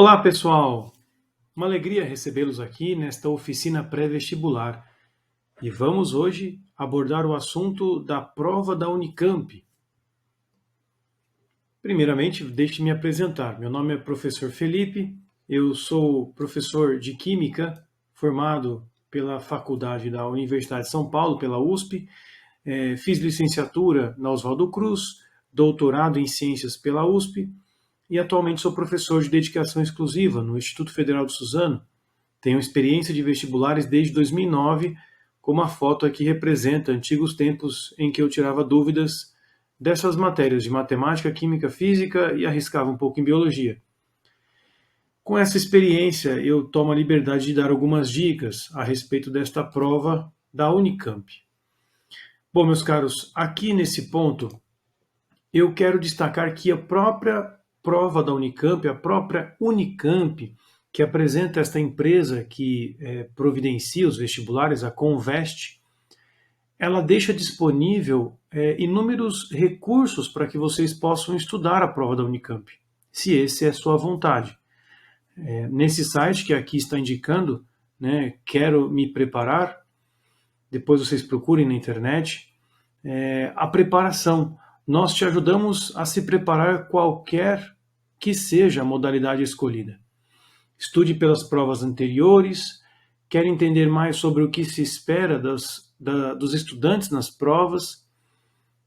Olá, pessoal! Uma alegria recebê-los aqui nesta oficina pré-vestibular. E vamos hoje abordar o assunto da prova da Unicamp. Primeiramente, deixe-me apresentar. Meu nome é professor Felipe, eu sou professor de Química, formado pela Faculdade da Universidade de São Paulo, pela USP. Fiz licenciatura na Oswaldo Cruz, doutorado em Ciências pela USP, e atualmente sou professor de dedicação exclusiva no Instituto Federal de Suzano. Tenho experiência de vestibulares desde 2009, como a foto aqui representa antigos tempos em que eu tirava dúvidas dessas matérias de matemática, química, física e arriscava um pouco em biologia. Com essa experiência, eu tomo a liberdade de dar algumas dicas a respeito desta prova da Unicamp. Bom, meus caros, aqui nesse ponto, eu quero destacar que a própria prova da Unicamp, a própria Unicamp, que apresenta esta empresa que providencia os vestibulares, a Convest, ela deixa disponível inúmeros recursos para que vocês possam estudar a prova da Unicamp, se esse é a sua vontade. Nesse site que aqui está indicando, né, quero me preparar, depois vocês procurem na internet, a preparação. Nós te ajudamos a se preparar qualquer que seja a modalidade escolhida. Estude pelas provas anteriores, quer entender mais sobre o que se espera dos estudantes nas provas,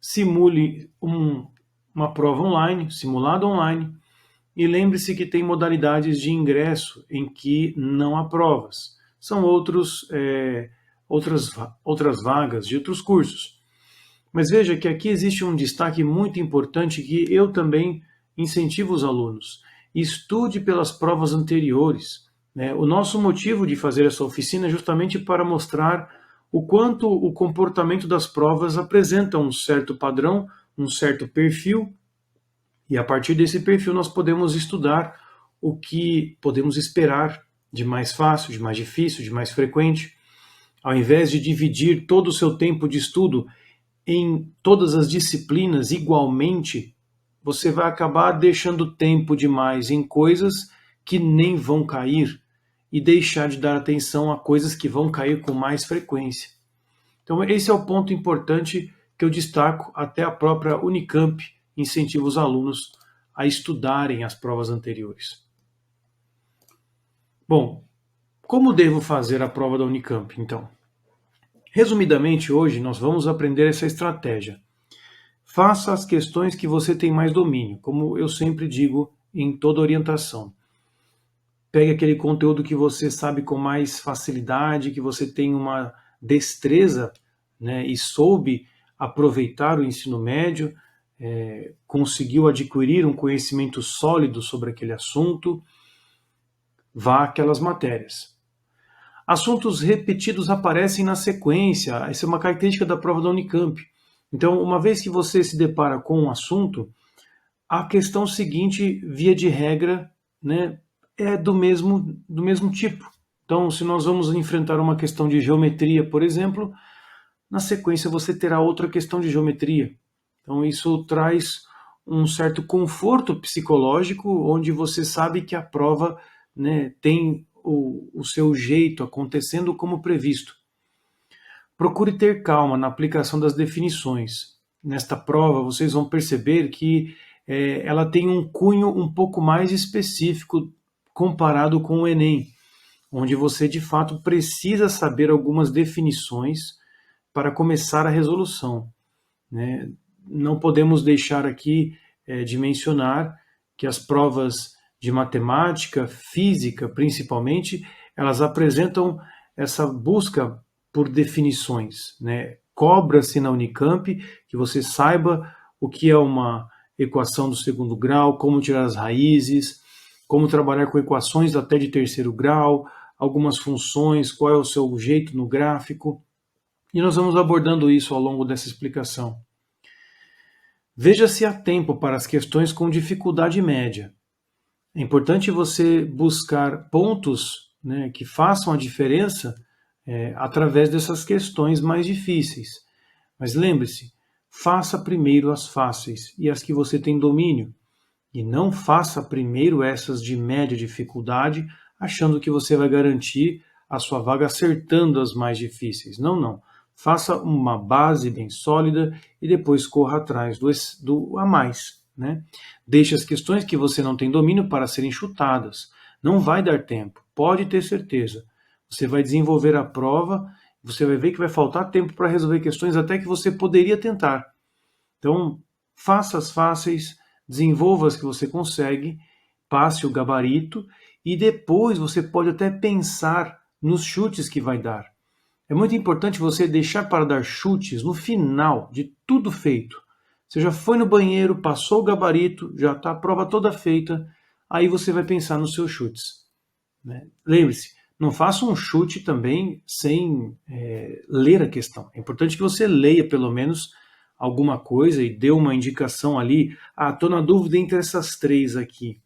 simule uma prova online, simulado online, e lembre-se que tem modalidades de ingresso em que não há provas. São outras vagas de outros cursos. Mas veja que aqui existe um destaque muito importante que eu também incentivo os alunos. Estude pelas provas anteriores. O nosso motivo de fazer essa oficina é justamente para mostrar o quanto o comportamento das provas apresenta um certo padrão, um certo perfil, e a partir desse perfil nós podemos estudar o que podemos esperar de mais fácil, de mais difícil, de mais frequente. Ao invés de dividir todo o seu tempo de estudo em todas as disciplinas igualmente, você vai acabar deixando tempo demais em coisas que nem vão cair e deixar de dar atenção a coisas que vão cair com mais frequência. Então esse é o ponto importante que eu destaco. Até a própria Unicamp incentiva os alunos a estudarem as provas anteriores. Bom, como devo fazer a prova da Unicamp, então? Resumidamente, hoje nós vamos aprender essa estratégia. Faça as questões que você tem mais domínio, como eu sempre digo em toda orientação. Pegue aquele conteúdo que você sabe com mais facilidade, que você tem uma destreza, né, e soube aproveitar o ensino médio, conseguiu adquirir um conhecimento sólido sobre aquele assunto, vá àquelas matérias. Assuntos repetidos aparecem na sequência, essa é uma característica da prova da Unicamp. Então, uma vez que você se depara com um assunto, a questão seguinte, via de regra, né, é do mesmo tipo. Então, se nós vamos enfrentar uma questão de geometria, por exemplo, na sequência você terá outra questão de geometria. Então, isso traz um certo conforto psicológico, onde você sabe que a prova, né, tem o seu jeito acontecendo como previsto. Procure ter calma na aplicação das definições. Nesta prova, vocês vão perceber que ela tem um cunho um pouco mais específico comparado com o Enem, onde você de fato precisa saber algumas definições para começar a resolução, né? Não podemos deixar aqui de mencionar que as provas de matemática, física principalmente, elas apresentam essa busca por definições, né? Cobra-se na Unicamp que você saiba o que é uma equação do segundo grau, como tirar as raízes, como trabalhar com equações até de terceiro grau, algumas funções, qual é o seu jeito no gráfico. E nós vamos abordando isso ao longo dessa explicação. Veja se há tempo para as questões com dificuldade média. É importante você buscar pontos, né, que façam a diferença através dessas questões mais difíceis. Mas lembre-se, faça primeiro as fáceis e as que você tem domínio. E não faça primeiro essas de média dificuldade, achando que você vai garantir a sua vaga acertando as mais difíceis. Não, não. Faça uma base bem sólida e depois corra atrás do a mais, né? Deixe as questões que você não tem domínio para serem chutadas. Não vai dar tempo, pode ter certeza. Você vai desenvolver a prova, você vai ver que vai faltar tempo para resolver questões até que você poderia tentar. Então, faça as fáceis, desenvolva as que você consegue, passe o gabarito e depois você pode até pensar nos chutes que vai dar. É muito importante você deixar para dar chutes no final de tudo feito. Você já foi no banheiro, passou o gabarito, já está a prova toda feita, aí você vai pensar nos seus chutes, né? Lembre-se, não faça um chute também sem ler a questão. É importante que você leia pelo menos alguma coisa e dê uma indicação ali. Ah, estou na dúvida entre essas três aqui.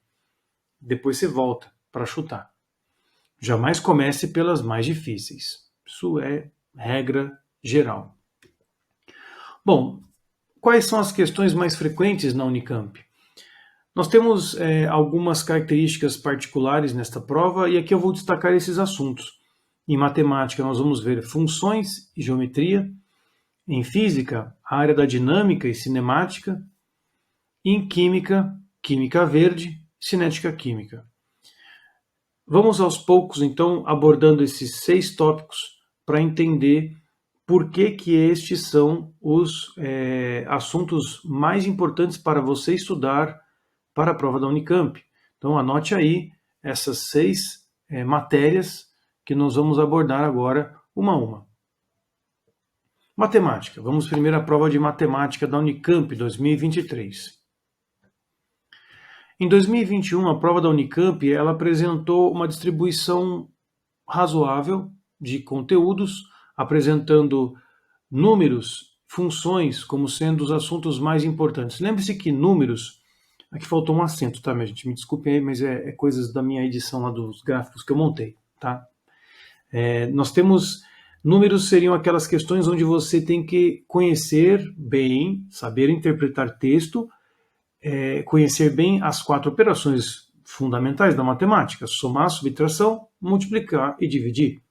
Depois você volta para chutar. Jamais comece pelas mais difíceis. Isso é regra geral. Bom, quais são as questões mais frequentes na Unicamp? Nós temos algumas características particulares nesta prova e aqui eu vou destacar esses assuntos. Em matemática, nós vamos ver funções e geometria. Em física, a área da dinâmica e cinemática. Em química, química verde, cinética química. Vamos aos poucos, então, abordando esses 6 tópicos para entender por que estes são os assuntos mais importantes para você estudar para a prova da Unicamp. Então, anote aí essas 6 matérias que nós vamos abordar agora, uma a uma. Matemática. Vamos primeiro à prova de matemática da Unicamp 2023. Em 2021, a prova da Unicamp ela apresentou uma distribuição razoável de conteúdos, apresentando números, funções como sendo os assuntos mais importantes. Lembre-se que números, aqui faltou um acento, tá, minha gente? Me desculpem aí, mas é coisas da minha edição lá dos gráficos que eu montei, tá? Nós temos números seriam aquelas questões onde você tem que conhecer bem, saber interpretar texto, conhecer bem as 4 operações fundamentais da matemática: somar, subtração, multiplicar e dividir.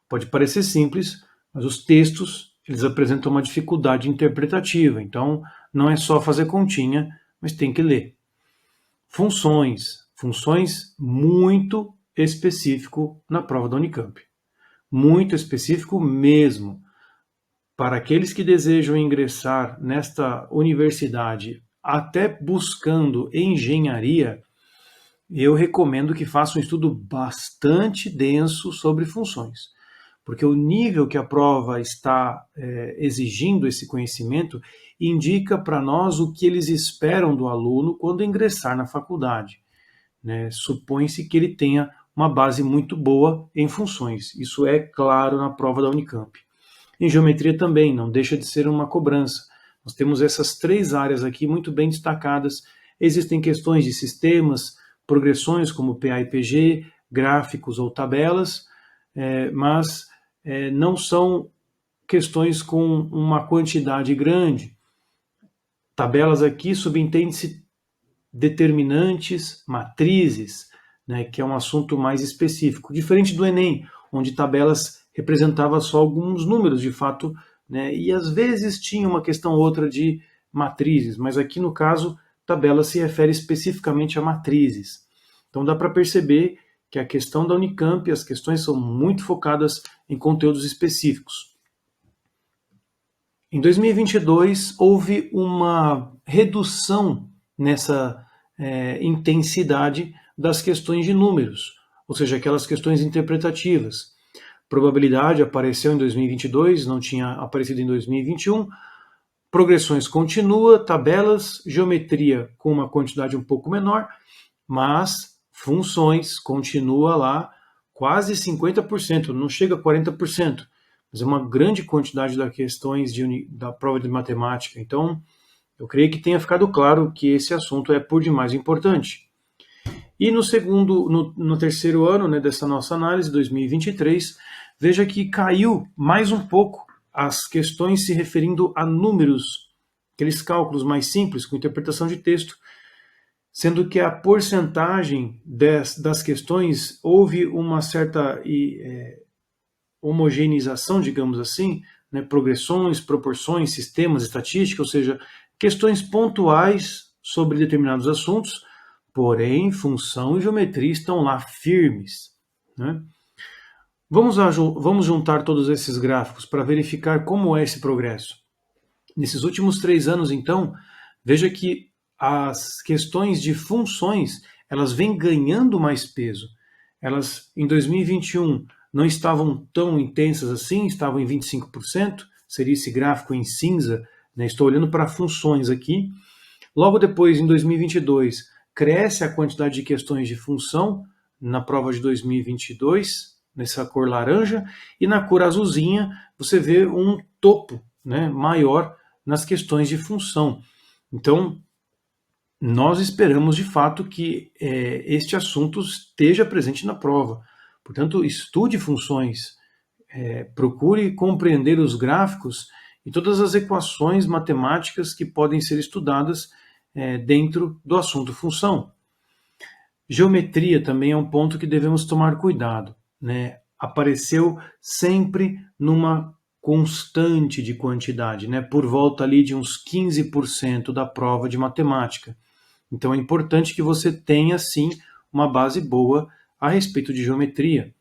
Pode parecer simples, mas os textos eles apresentam uma dificuldade interpretativa, então não é só fazer continha, mas tem que ler. Funções muito específico na prova da Unicamp. Muito específico mesmo. Para aqueles que desejam ingressar nesta universidade até buscando engenharia, eu recomendo que façam um estudo bastante denso sobre funções, porque o nível que a prova está exigindo esse conhecimento indica para nós o que eles esperam do aluno quando ingressar na faculdade, né? Supõe-se que ele tenha uma base muito boa em funções. Isso é claro na prova da Unicamp. Em geometria também, não deixa de ser uma cobrança. Nós temos essas 3 áreas aqui muito bem destacadas. Existem questões de sistemas, progressões como PA e PG, gráficos ou tabelas, mas não são questões com uma quantidade grande. Tabelas aqui subentende-se determinantes, matrizes, né, que é um assunto mais específico, diferente do Enem, onde tabelas representava só alguns números de fato, né, e às vezes tinha uma questão ou outra de matrizes, mas aqui no caso tabela se refere especificamente a matrizes. Então dá para perceber que a questão da Unicamp, as questões são muito focadas em conteúdos específicos. Em 2022 houve uma redução nessa intensidade das questões de números, ou seja, aquelas questões interpretativas. Probabilidade apareceu em 2022, não tinha aparecido em 2021. Progressões continua, tabelas, geometria com uma quantidade um pouco menor, mas funções continua lá quase 50%, não chega a 40%, mas é uma grande quantidade das questões da prova de matemática. Então, eu creio que tenha ficado claro que esse assunto é por demais importante. E no terceiro ano, né, dessa nossa análise, 2023, veja que caiu mais um pouco as questões se referindo a números, aqueles cálculos mais simples, com interpretação de texto, sendo que a porcentagem das questões houve uma certa homogeneização, digamos assim, né, progressões, proporções, sistemas, estatística, ou seja, questões pontuais sobre determinados assuntos, porém função e geometria estão lá firmes. Né? Vamos juntar todos esses gráficos para verificar como é esse progresso. Nesses últimos 3 anos, então, veja que as questões de funções elas vêm ganhando mais peso. Elas, em 2021, não estavam tão intensas assim, estavam em 25%, seria esse gráfico em cinza, né? Estou olhando para funções aqui. Logo depois, em 2022, cresce a quantidade de questões de função na prova de 2022, nessa cor laranja, e na cor azulzinha você vê um topo, né, maior nas questões de função. Então, nós esperamos de fato que este assunto esteja presente na prova. Portanto, estude funções, procure compreender os gráficos e todas as equações matemáticas que podem ser estudadas dentro do assunto função. Geometria também é um ponto que devemos tomar cuidado, né? Apareceu sempre numa constante de quantidade, né? Por volta ali de uns 15% da prova de matemática. Então é importante que você tenha, sim, uma base boa a respeito de geometria.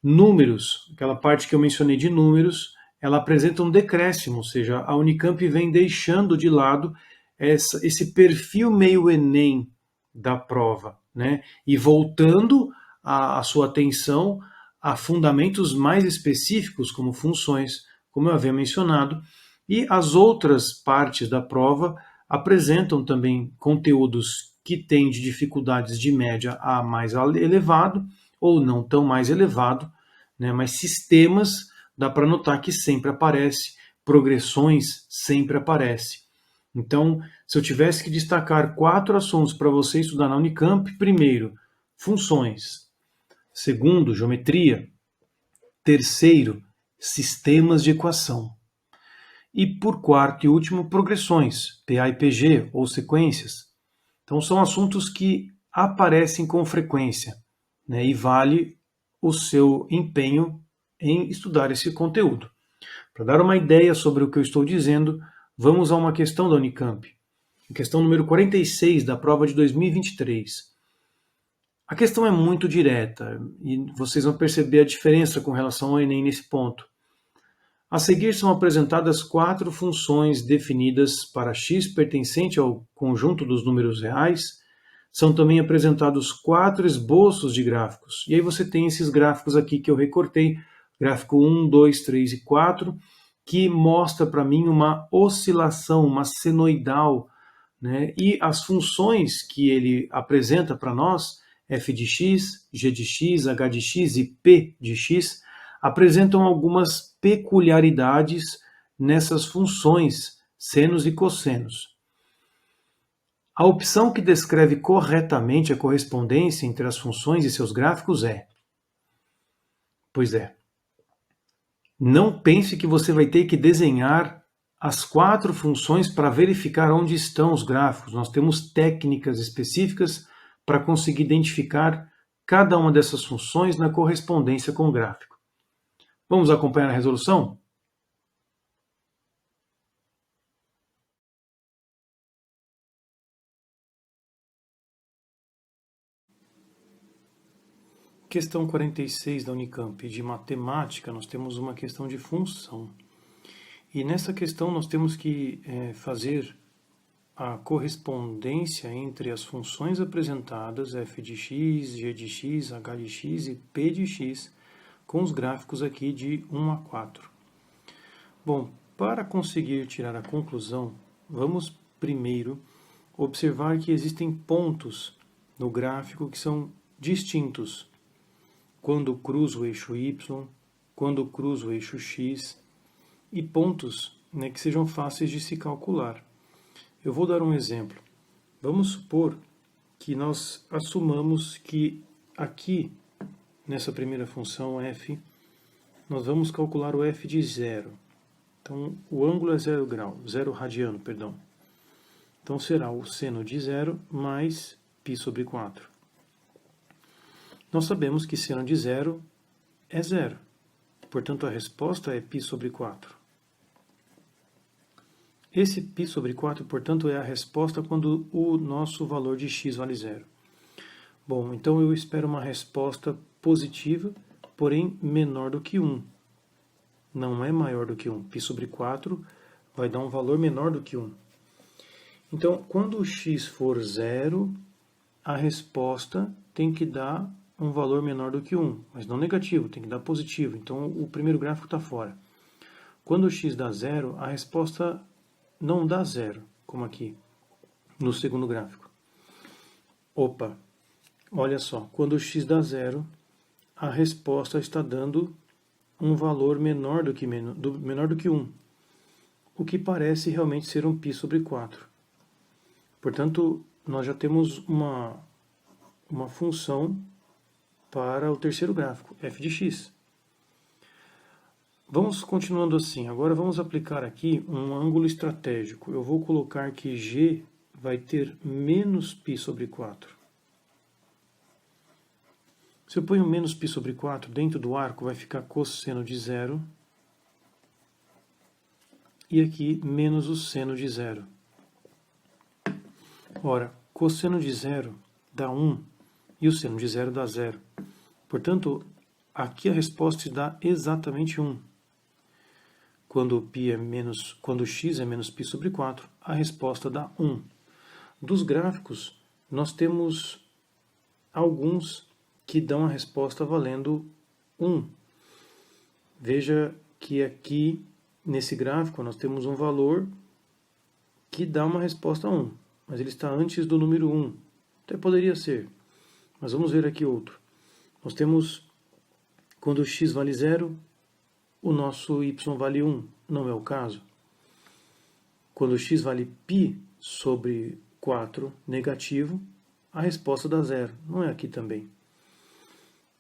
Números, aquela parte que eu mencionei de números, ela apresenta um decréscimo, ou seja, a Unicamp vem deixando de lado esse perfil meio Enem da prova, né? E voltando a sua atenção a fundamentos mais específicos, como funções, como eu havia mencionado, e as outras partes da prova apresentam também conteúdos que têm de dificuldades de média a mais elevado, ou não tão mais elevado, né? Mas sistemas dá para notar que sempre aparece, progressões sempre aparece. Então, se eu tivesse que destacar 4 assuntos para você estudar na Unicamp, primeiro, funções. Segundo, geometria. Terceiro, sistemas de equação. E por quarto e último, progressões, PA e PG, ou sequências. Então, são assuntos que aparecem com frequência, né, e vale o seu empenho em estudar esse conteúdo. Para dar uma ideia sobre o que eu estou dizendo, vamos a uma questão da Unicamp. Questão número 46 da prova de 2023. A questão é muito direta e vocês vão perceber a diferença com relação ao Enem nesse ponto. A seguir são apresentadas 4 funções definidas para x pertencente ao conjunto dos números reais. São também apresentados 4 esboços de gráficos. E aí você tem esses gráficos aqui que eu recortei, gráfico 1, 2, 3 e 4, que mostra para mim uma oscilação, uma senoidal, né? E as funções que ele apresenta para nós, f de x, g de x, h de x e p de x, apresentam algumas peculiaridades nessas funções, senos e cossenos. A opção que descreve corretamente a correspondência entre as funções e seus gráficos é... Pois é. Não pense que você vai ter que desenhar as 4 funções para verificar onde estão os gráficos. Nós temos técnicas específicas para conseguir identificar cada uma dessas funções na correspondência com o gráfico. Vamos acompanhar a resolução? Questão 46 da Unicamp, de matemática, nós temos uma questão de função. E nessa questão nós temos que fazer a correspondência entre as funções apresentadas, f de x, g de x, h de x e p de x, com os gráficos aqui de 1 a 4. Bom, para conseguir tirar a conclusão, vamos primeiro observar que existem pontos no gráfico que são distintos. Quando cruzo o eixo y, quando cruzo o eixo x, e pontos, né, que sejam fáceis de se calcular. Eu vou dar um exemplo. Vamos supor que nós assumamos que aqui, nessa primeira função f, nós vamos calcular o f de 0. Então, o ângulo é 0 grau, 0 radiano, perdão. Então será o seno de zero mais π sobre 4. Nós sabemos que seno de zero é zero. Portanto, a resposta é π sobre 4. Esse π sobre 4, portanto, é a resposta quando o nosso valor de x vale zero. Bom, então eu espero uma resposta positiva, porém menor do que 1. Não é maior do que 1. π sobre 4 vai dar um valor menor do que 1. Então, quando o x for zero, a resposta tem que dar um valor menor do que 1, mas não negativo, tem que dar positivo. Então, o primeiro gráfico está fora. Quando o x dá zero, a resposta não dá zero, como aqui, no segundo gráfico. Opa, olha só, quando o x dá zero, a resposta está dando um valor menor do que 1, o que parece realmente ser um π sobre 4. Portanto, nós já temos uma função para o terceiro gráfico, f de x. Vamos continuando assim. Agora vamos aplicar aqui um ângulo estratégico. Eu vou colocar que g vai ter menos π sobre 4. Se eu ponho menos π sobre 4 dentro do arco, vai ficar cosseno de zero. E aqui menos o seno de zero. Ora, cosseno de zero dá 1 e o seno de zero dá zero. Portanto, aqui a resposta dá exatamente 1. Quando x é menos π sobre 4, a resposta dá 1. Dos gráficos, nós temos alguns que dão a resposta valendo 1. Veja que aqui, nesse gráfico, nós temos um valor que dá uma resposta 1, mas ele está antes do número 1. Até poderia ser, mas vamos ver aqui outro. Nós temos, quando x vale 0, o nosso y vale 1, não é o caso. Quando x vale π sobre 4 negativo, a resposta dá 0, não é aqui também.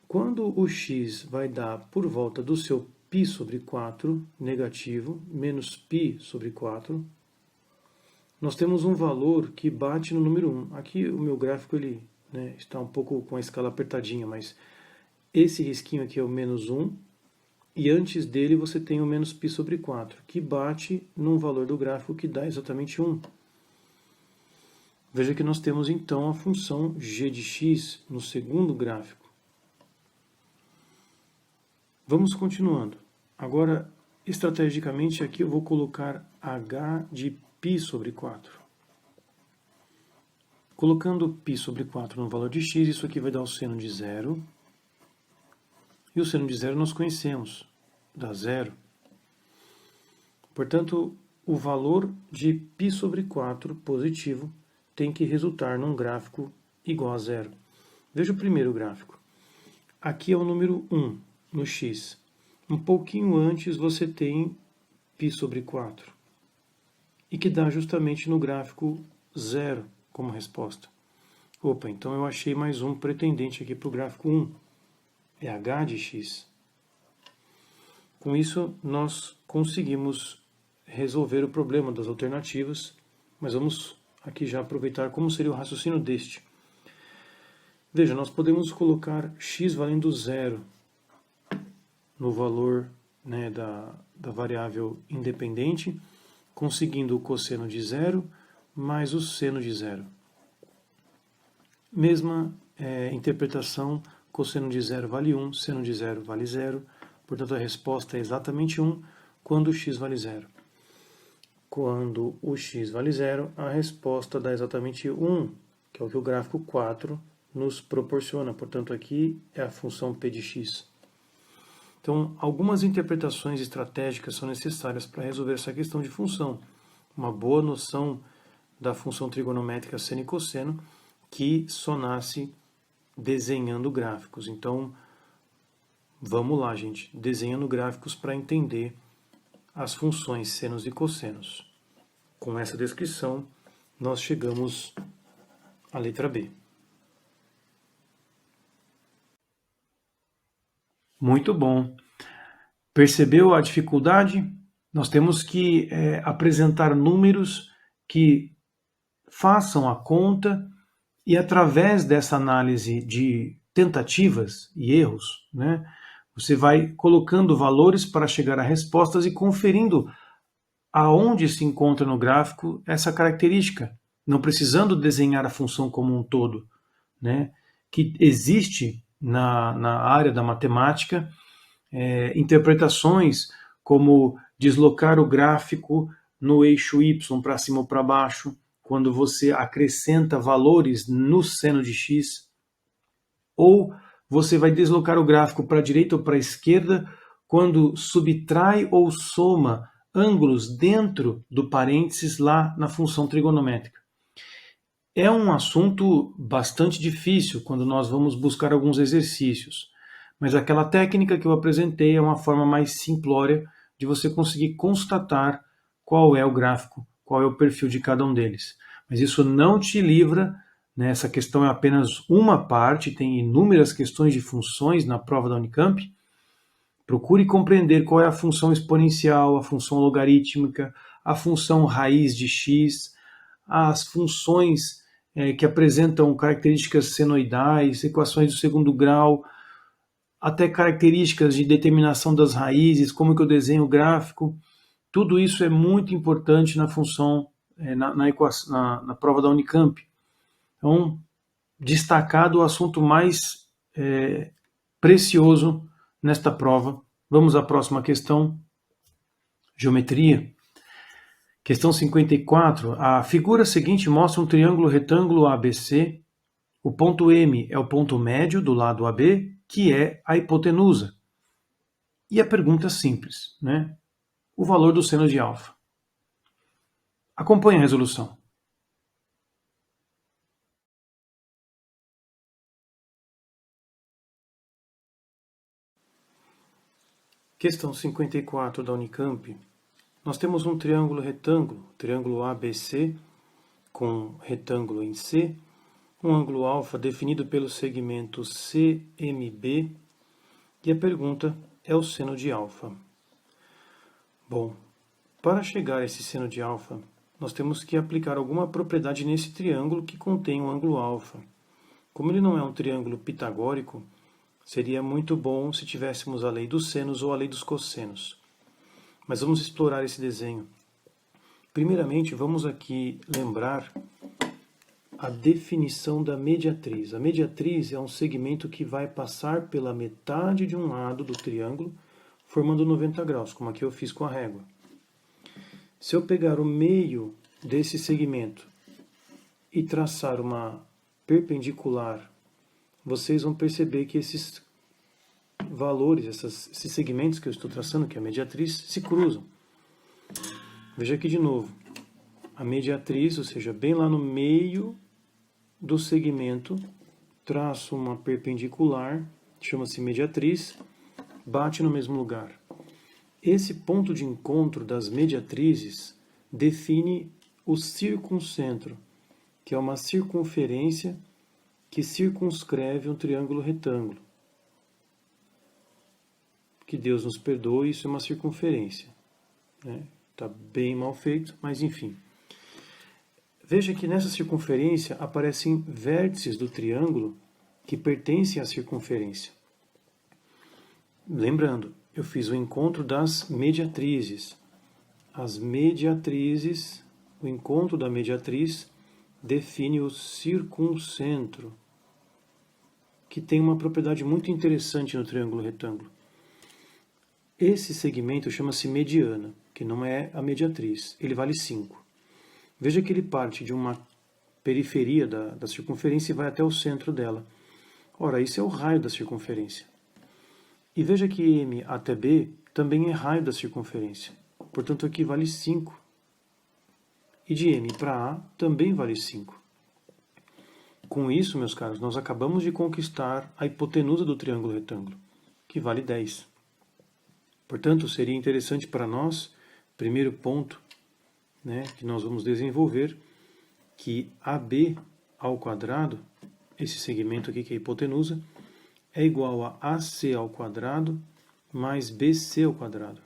Quando o x vai dar por volta do seu π sobre 4 negativo, menos π sobre 4, nós temos um valor que bate no número 1. Aqui o meu gráfico ele, está um pouco com a escala apertadinha, mas esse risquinho aqui é o menos 1, e antes dele você tem o menos π sobre 4, que bate num valor do gráfico que dá exatamente 1. Veja que nós temos então a função g de x no segundo gráfico. Vamos continuando. Agora, estrategicamente, aqui eu vou colocar h de π sobre 4. Colocando π sobre 4 no valor de x, isso aqui vai dar o seno de zero. E o seno de zero nós conhecemos, dá zero. Portanto, o valor de π sobre 4 positivo tem que resultar num gráfico igual a zero. Veja o primeiro gráfico. Aqui é o número 1 no x. Um pouquinho antes você tem π sobre 4. E que dá justamente no gráfico zero como resposta. Opa, então eu achei mais um pretendente aqui para o gráfico 1. É h de x. Com isso, nós conseguimos resolver o problema das alternativas, mas vamos aqui já aproveitar como seria o raciocínio deste. Veja, nós podemos colocar x valendo zero no valor da variável independente, conseguindo o cosseno de zero mais o seno de zero. Mesma interpretação, cosseno de zero vale 1, seno de zero vale 0, portanto a resposta é exatamente 1 quando o x vale 0. Quando o x vale 0, a resposta dá exatamente 1, que é o que o gráfico 4 nos proporciona. Portanto, aqui é a função p de x. Então, algumas interpretações estratégicas são necessárias para resolver essa questão de função. Uma boa noção da função trigonométrica seno e cosseno, que só nasce desenhando gráficos. Então, vamos lá, gente, desenhando gráficos para entender as funções senos e cossenos. Com essa descrição, nós chegamos à letra B. Muito bom. Percebeu a dificuldade? Nós temos que apresentar números que façam a conta e, através dessa análise de tentativas e erros, né, você vai colocando valores para chegar a respostas e conferindo aonde se encontra no gráfico essa característica, não precisando desenhar a função como um todo, né, que existe na área da matemática interpretações como deslocar o gráfico no eixo y para cima ou para baixo, quando você acrescenta valores no seno de x, ou você vai deslocar o gráfico para a direita ou para a esquerda quando subtrai ou soma ângulos dentro do parênteses lá na função trigonométrica. É um assunto bastante difícil quando nós vamos buscar alguns exercícios, mas aquela técnica que eu apresentei é uma forma mais simplória de você conseguir constatar qual é o gráfico, qual é o perfil de cada um deles. Mas isso não te livra, né? Essa questão é apenas uma parte, tem inúmeras questões de funções na prova da Unicamp. Procure compreender qual é a função exponencial, a função logarítmica, a função raiz de x, as funções que apresentam características senoidais, equações do segundo grau, até características de determinação das raízes, como que eu desenho o gráfico. Tudo isso é muito importante na função, na prova da Unicamp. Então, destacado o assunto mais precioso nesta prova. Vamos à próxima questão. Geometria. Questão 54. A figura seguinte mostra um triângulo retângulo ABC. O ponto M é o ponto médio do lado AB, que é a hipotenusa. E a pergunta é simples, né? O valor do seno de alfa. Acompanhe a resolução. Questão 54 da Unicamp. Nós temos um triângulo retângulo, triângulo ABC, com retângulo em C, um ângulo alfa definido pelo segmento CMB, e a pergunta é o seno de alfa. Bom, para chegar a esse seno de alfa, nós temos que aplicar alguma propriedade nesse triângulo que contém um ângulo alfa. Como ele não é um triângulo pitagórico, seria muito bom se tivéssemos a lei dos senos ou a lei dos cossenos. Mas vamos explorar esse desenho. Primeiramente, vamos aqui lembrar a definição da mediatriz. A mediatriz é um segmento que vai passar pela metade de um lado do triângulo, formando 90 graus, como aqui eu fiz com a régua. Se eu pegar o meio desse segmento e traçar uma perpendicular, vocês vão perceber que esses valores, esses segmentos que eu estou traçando, que é a mediatriz, se cruzam. Veja aqui de novo. A mediatriz, ou seja, bem lá no meio do segmento, traço uma perpendicular, chama-se mediatriz, bate no mesmo lugar. Esse ponto de encontro das mediatrizes define o circuncentro, que é uma circunferência que circunscreve um triângulo retângulo. Que Deus nos perdoe, isso é uma circunferência. Está bem mal feito, mas enfim. Veja que nessa circunferência aparecem vértices do triângulo que pertencem à circunferência. Lembrando, eu fiz o encontro das mediatrizes. As mediatrizes, o encontro da mediatriz define o circuncentro, que tem uma propriedade muito interessante no triângulo retângulo. Esse segmento chama-se mediana, que não é a mediatriz. Ele vale 5. Veja que ele parte de uma periferia da circunferência e vai até o centro dela. Ora, isso é o raio da circunferência. E veja que M até B também é raio da circunferência. Portanto, aqui vale 5. E de M para A também vale 5. Com isso, meus caros, nós acabamos de conquistar a hipotenusa do triângulo retângulo, que vale 10. Portanto, seria interessante para nós, primeiro ponto, que nós vamos desenvolver, que AB ao quadrado, esse segmento aqui que é a hipotenusa, é igual a AC ao quadrado mais BC ao quadrado.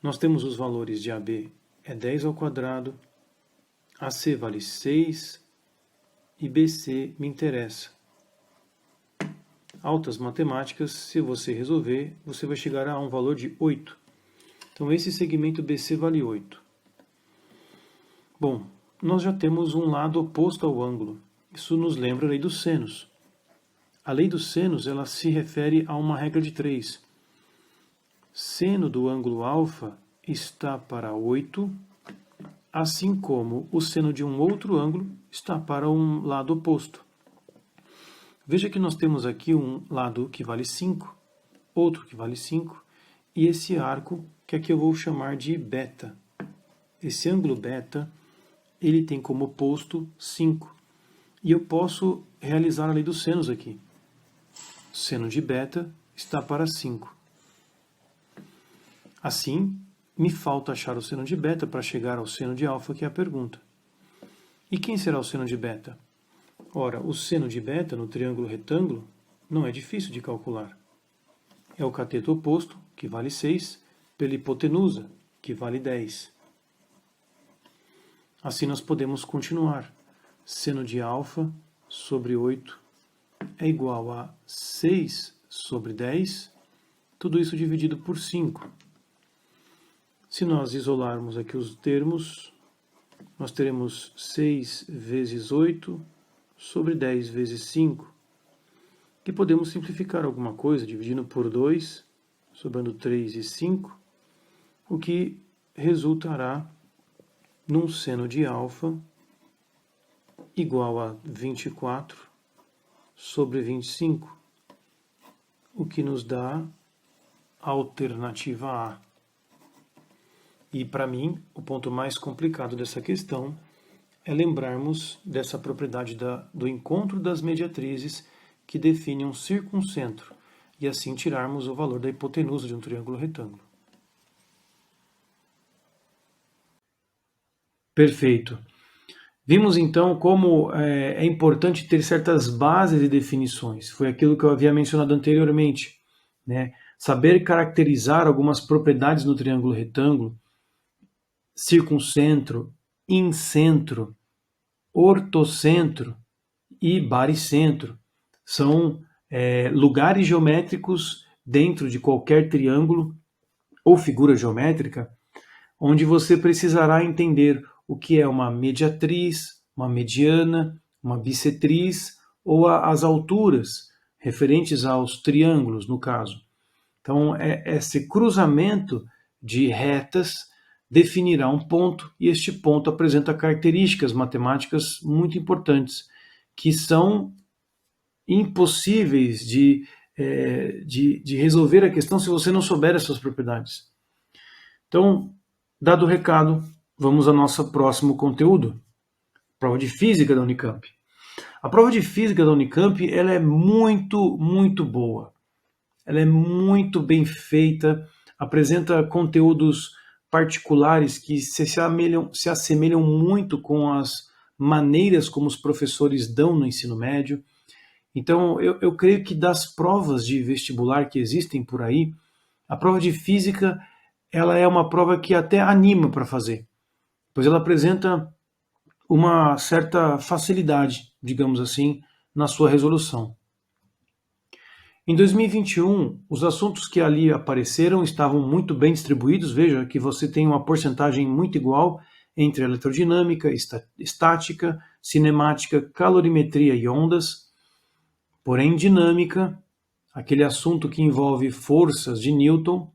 Nós temos os valores de AB é 10 ao quadrado, AC vale 6 e BC me interessa. Altas matemáticas, se você resolver, você vai chegar a um valor de 8. Então esse segmento BC vale 8. Bom, nós já temos um lado oposto ao ângulo. Isso nos lembra a lei dos senos. A lei dos senos, ela se refere a uma regra de 3. Seno do ângulo alfa está para 8, assim como o seno de um outro ângulo está para um lado oposto. Veja que nós temos aqui um lado que vale 5, outro que vale 5, e esse arco que aqui eu vou chamar de beta. Esse ângulo beta, ele tem como oposto 5. E eu posso realizar a lei dos senos aqui. O seno de beta está para 5. Assim, me falta achar o seno de beta para chegar ao seno de alfa, que é a pergunta. E quem será o seno de beta? Ora, o seno de beta no triângulo retângulo não é difícil de calcular. É o cateto oposto, que vale 6, pela hipotenusa, que vale 10. Assim nós podemos continuar. Seno de alfa sobre 8 é igual a 6 sobre 10, tudo isso dividido por 5. Se nós isolarmos aqui os termos, nós teremos 6 vezes 8 sobre 10 vezes 5, que podemos simplificar alguma coisa, dividindo por 2, sobrando 3 e 5, o que resultará num seno de alfa igual a 24 sobre 25, o que nos dá a alternativa A. E, para mim, o ponto mais complicado dessa questão é lembrarmos dessa propriedade do encontro das mediatrizes que define um circuncentro, e assim tirarmos o valor da hipotenusa de um triângulo retângulo. Perfeito. Vimos então como é importante ter certas bases de definições. Foi aquilo que eu havia mencionado anteriormente, né? Saber caracterizar algumas propriedades no triângulo retângulo, circuncentro, incentro, ortocentro e baricentro. São lugares geométricos dentro de qualquer triângulo ou figura geométrica, onde você precisará entender o que é uma mediatriz, uma mediana, uma bissetriz ou as alturas referentes aos triângulos, no caso. Então, esse cruzamento de retas definirá um ponto, e este ponto apresenta características matemáticas muito importantes, que são impossíveis de resolver a questão se você não souber essas propriedades. Então, dado o recado, vamos ao nosso próximo conteúdo, prova de física da Unicamp. A prova de física da Unicamp, ela é muito, muito boa. Ela é muito bem feita, apresenta conteúdos particulares que se assemelham muito com as maneiras como os professores dão no ensino médio. Então, eu creio que das provas de vestibular que existem por aí, a prova de física ela é uma prova que até anima para fazer, pois ela apresenta uma certa facilidade, digamos assim, na sua resolução. Em 2021, os assuntos que ali apareceram estavam muito bem distribuídos. Veja que você tem uma porcentagem muito igual entre eletrodinâmica, estática, cinemática, calorimetria e ondas. Porém, dinâmica, aquele assunto que envolve forças de Newton,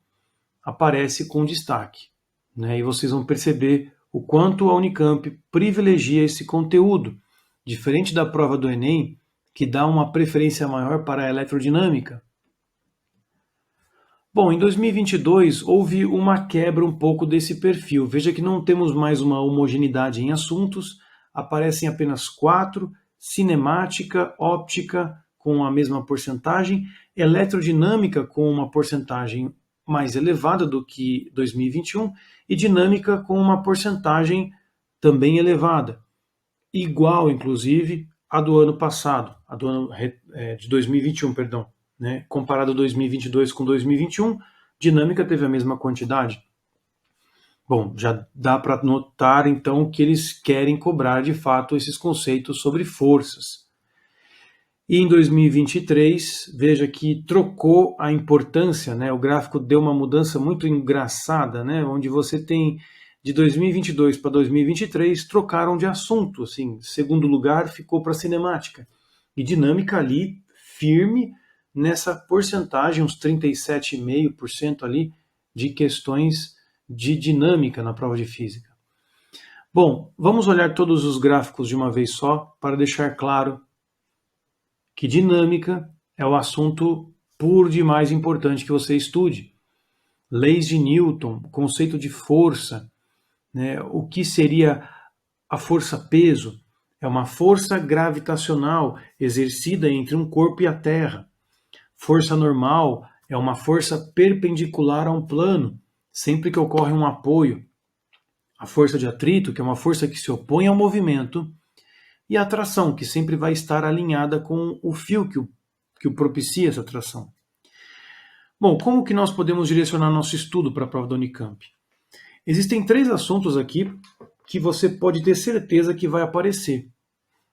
aparece com destaque, né? E vocês vão perceber o quanto a Unicamp privilegia esse conteúdo, diferente da prova do Enem, que dá uma preferência maior para a eletrodinâmica. Bom, em 2022 houve uma quebra um pouco desse perfil. Veja que não temos mais uma homogeneidade em assuntos, aparecem apenas 4, cinemática, óptica com a mesma porcentagem, eletrodinâmica com uma porcentagem mais elevada do que 2021 e dinâmica com uma porcentagem também elevada, igual inclusive a do ano passado, a do ano de 2021, perdão, né? Comparado 2022 com 2021, dinâmica teve a mesma quantidade. Bom, já dá para notar então que eles querem cobrar de fato esses conceitos sobre forças. E em 2023, veja que trocou a importância, né? O gráfico deu uma mudança muito engraçada, né? Onde você tem de 2022 para 2023 trocaram de assunto, assim, segundo lugar ficou para cinemática e dinâmica ali firme nessa porcentagem, uns 37,5% ali de questões de dinâmica na prova de física. Bom, vamos olhar todos os gráficos de uma vez só para deixar claro que dinâmica é o assunto por demais importante que você estude. Leis de Newton, conceito de força, né? O que seria a força-peso? É uma força gravitacional exercida entre um corpo e a Terra. Força normal é uma força perpendicular a um plano, sempre que ocorre um apoio. A força de atrito, que é uma força que se opõe ao movimento, e a atração, que sempre vai estar alinhada com o fio que o propicia essa atração. Bom, como que nós podemos direcionar nosso estudo para a prova da Unicamp? Existem 3 assuntos aqui que você pode ter certeza que vai aparecer.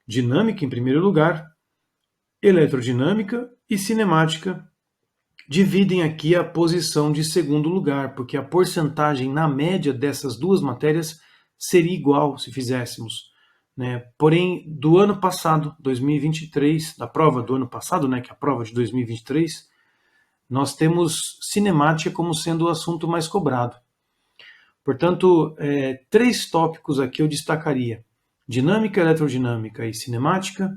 Dinâmica, em primeiro lugar, eletrodinâmica e cinemática dividem aqui a posição de segundo lugar, porque a porcentagem na média dessas duas matérias seria igual se fizéssemos. Né? Porém, do ano passado, 2023, da prova do ano passado, né, que é a prova de 2023, nós temos cinemática como sendo o assunto mais cobrado. Portanto, 3 tópicos aqui eu destacaria: dinâmica, eletrodinâmica e cinemática.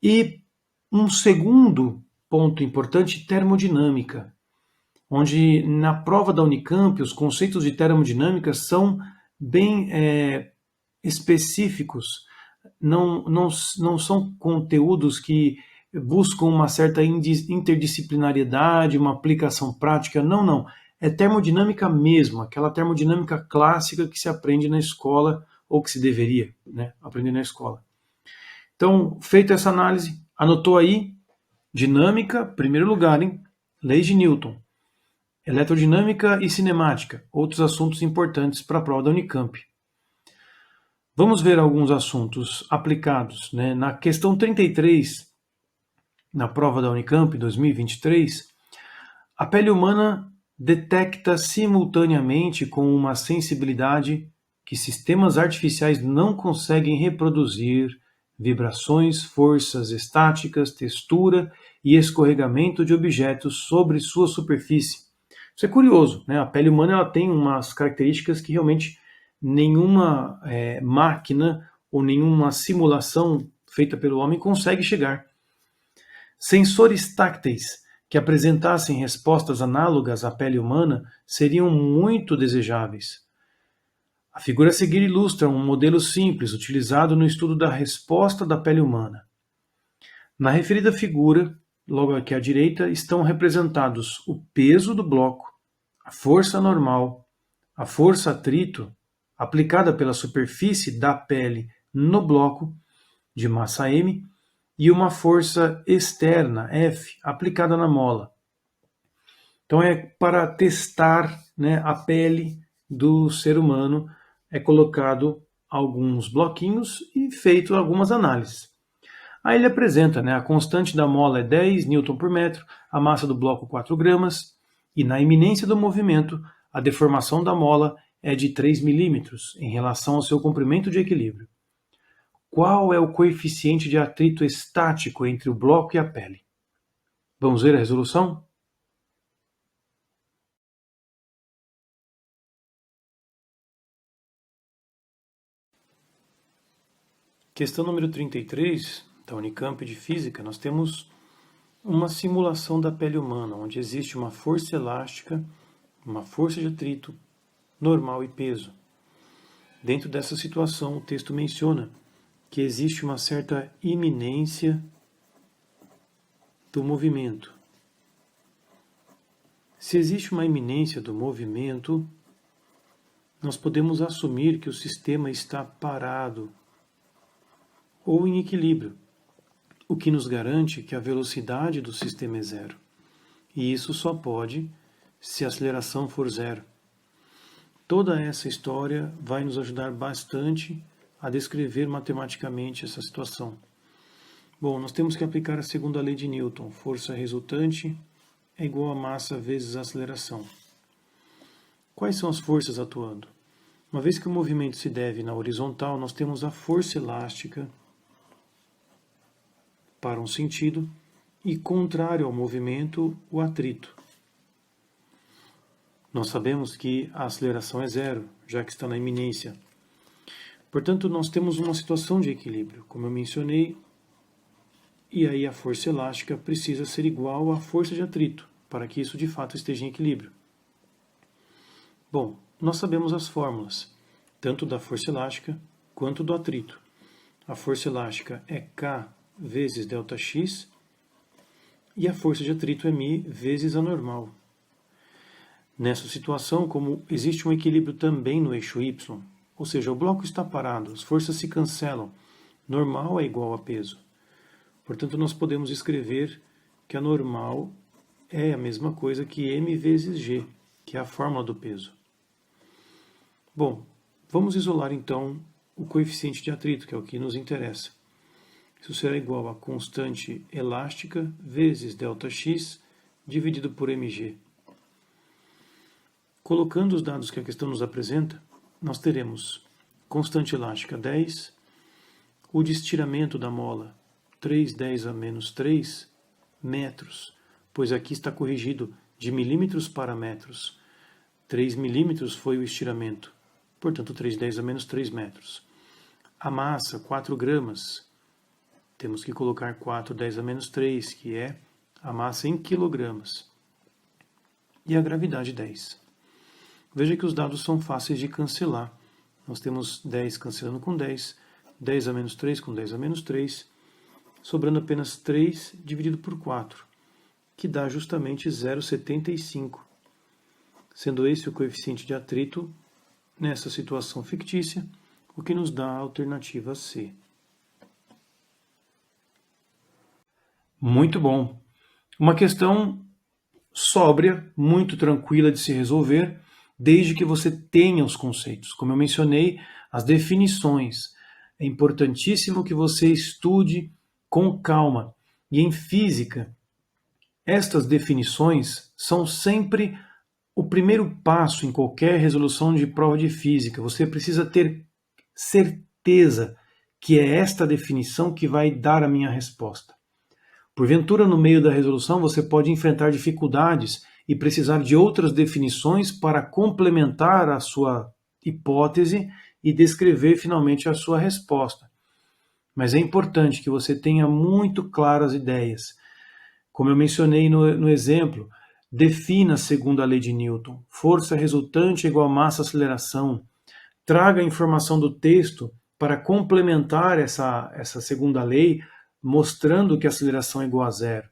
E um segundo ponto importante, termodinâmica, onde na prova da Unicamp os conceitos de termodinâmica são bem específicos, não são conteúdos que buscam uma certa interdisciplinariedade, uma aplicação prática, não. É termodinâmica mesmo, aquela termodinâmica clássica que se aprende na escola, ou que se deveria, né, aprender na escola. Então, feita essa análise, anotou aí, dinâmica, primeiro lugar, hein? Leis de Newton. Eletrodinâmica e cinemática, outros assuntos importantes para a prova da Unicamp. Vamos ver alguns assuntos aplicados. Né? Na questão 33, na prova da Unicamp 2023, a pele humana detecta simultaneamente com uma sensibilidade que sistemas artificiais não conseguem reproduzir vibrações, forças estáticas, textura e escorregamento de objetos sobre sua superfície. Isso é curioso, né? A pele humana ela tem umas características que realmente nenhuma máquina ou nenhuma simulação feita pelo homem consegue chegar. Sensores tácteis que apresentassem respostas análogas à pele humana seriam muito desejáveis. A figura a seguir ilustra um modelo simples utilizado no estudo da resposta da pele humana. Na referida figura, logo aqui à direita, estão representados o peso do bloco, a força normal, a força atrito aplicada pela superfície da pele no bloco de massa M e uma força externa, F, aplicada na mola. Então é para testar, né, a pele do ser humano, é colocado alguns bloquinhos e feito algumas análises. Aí ele apresenta, né, a constante da mola é 10 Newton por metro, a massa do bloco 4 gramas, e na iminência do movimento, a deformação da mola é de 3 milímetros em relação ao seu comprimento de equilíbrio. Qual é o coeficiente de atrito estático entre o bloco e a pele? Vamos ver a resolução? Questão número 33, da Unicamp de Física, nós temos uma simulação da pele humana, onde existe uma força elástica, uma força de atrito, normal e peso. Dentro dessa situação, o texto menciona que existe uma certa iminência do movimento. Se existe uma iminência do movimento, nós podemos assumir que o sistema está parado ou em equilíbrio, o que nos garante que a velocidade do sistema é zero. E isso só pode se a aceleração for zero. Toda essa história vai nos ajudar bastante a descrever matematicamente essa situação. Bom, nós temos que aplicar a segunda lei de Newton. Força resultante é igual a massa vezes a aceleração. Quais são as forças atuando? Uma vez que o movimento se deve na horizontal, nós temos a força elástica para um sentido e, contrário ao movimento, o atrito. Nós sabemos que a aceleração é zero, já que está na iminência. Portanto, nós temos uma situação de equilíbrio, como eu mencionei, e aí a força elástica precisa ser igual à força de atrito, para que isso de fato esteja em equilíbrio. Bom, nós sabemos as fórmulas, tanto da força elástica quanto do atrito. A força elástica é K vezes ΔX e a força de atrito é μ vezes a normal. Nessa situação, como existe um equilíbrio também no eixo Y, ou seja, o bloco está parado, as forças se cancelam, normal é igual a peso. Portanto, nós podemos escrever que a normal é a mesma coisa que m vezes g, que é a fórmula do peso. Bom, vamos isolar então o coeficiente de atrito, que é o que nos interessa. Isso será igual a constante elástica vezes ΔX dividido por mg. Colocando os dados que a questão nos apresenta, nós teremos constante elástica 10, o de estiramento da mola 3/10 a menos 3 metros, pois aqui está corrigido de milímetros para metros. 3 milímetros foi o estiramento, portanto 3/10 a menos 3 metros. A massa, 4 gramas, temos que colocar 4/10 a menos 3, que é a massa em quilogramas. E a gravidade 10. Veja que os dados são fáceis de cancelar. Nós temos 10 cancelando com 10, 10 a menos 3 com 10 a menos 3, sobrando apenas 3 dividido por 4, que dá justamente 0,75, sendo esse o coeficiente de atrito nessa situação fictícia, o que nos dá a alternativa C. Muito bom. Uma questão sóbria, muito tranquila de se resolver, desde que você tenha os conceitos. Como eu mencionei, as definições. É importantíssimo que você estude com calma. E em física, estas definições são sempre o primeiro passo em qualquer resolução de prova de física. Você precisa ter certeza que é esta definição que vai dar a minha resposta. Porventura, no meio da resolução, você pode enfrentar dificuldades e precisar de outras definições para complementar a sua hipótese e descrever finalmente a sua resposta. Mas é importante que você tenha muito claras as ideias. Como eu mencionei no exemplo, defina segundo a lei de Newton. Força resultante é igual a massa-aceleração. Traga a informação do texto para complementar essa segunda lei, mostrando que a aceleração é igual a zero.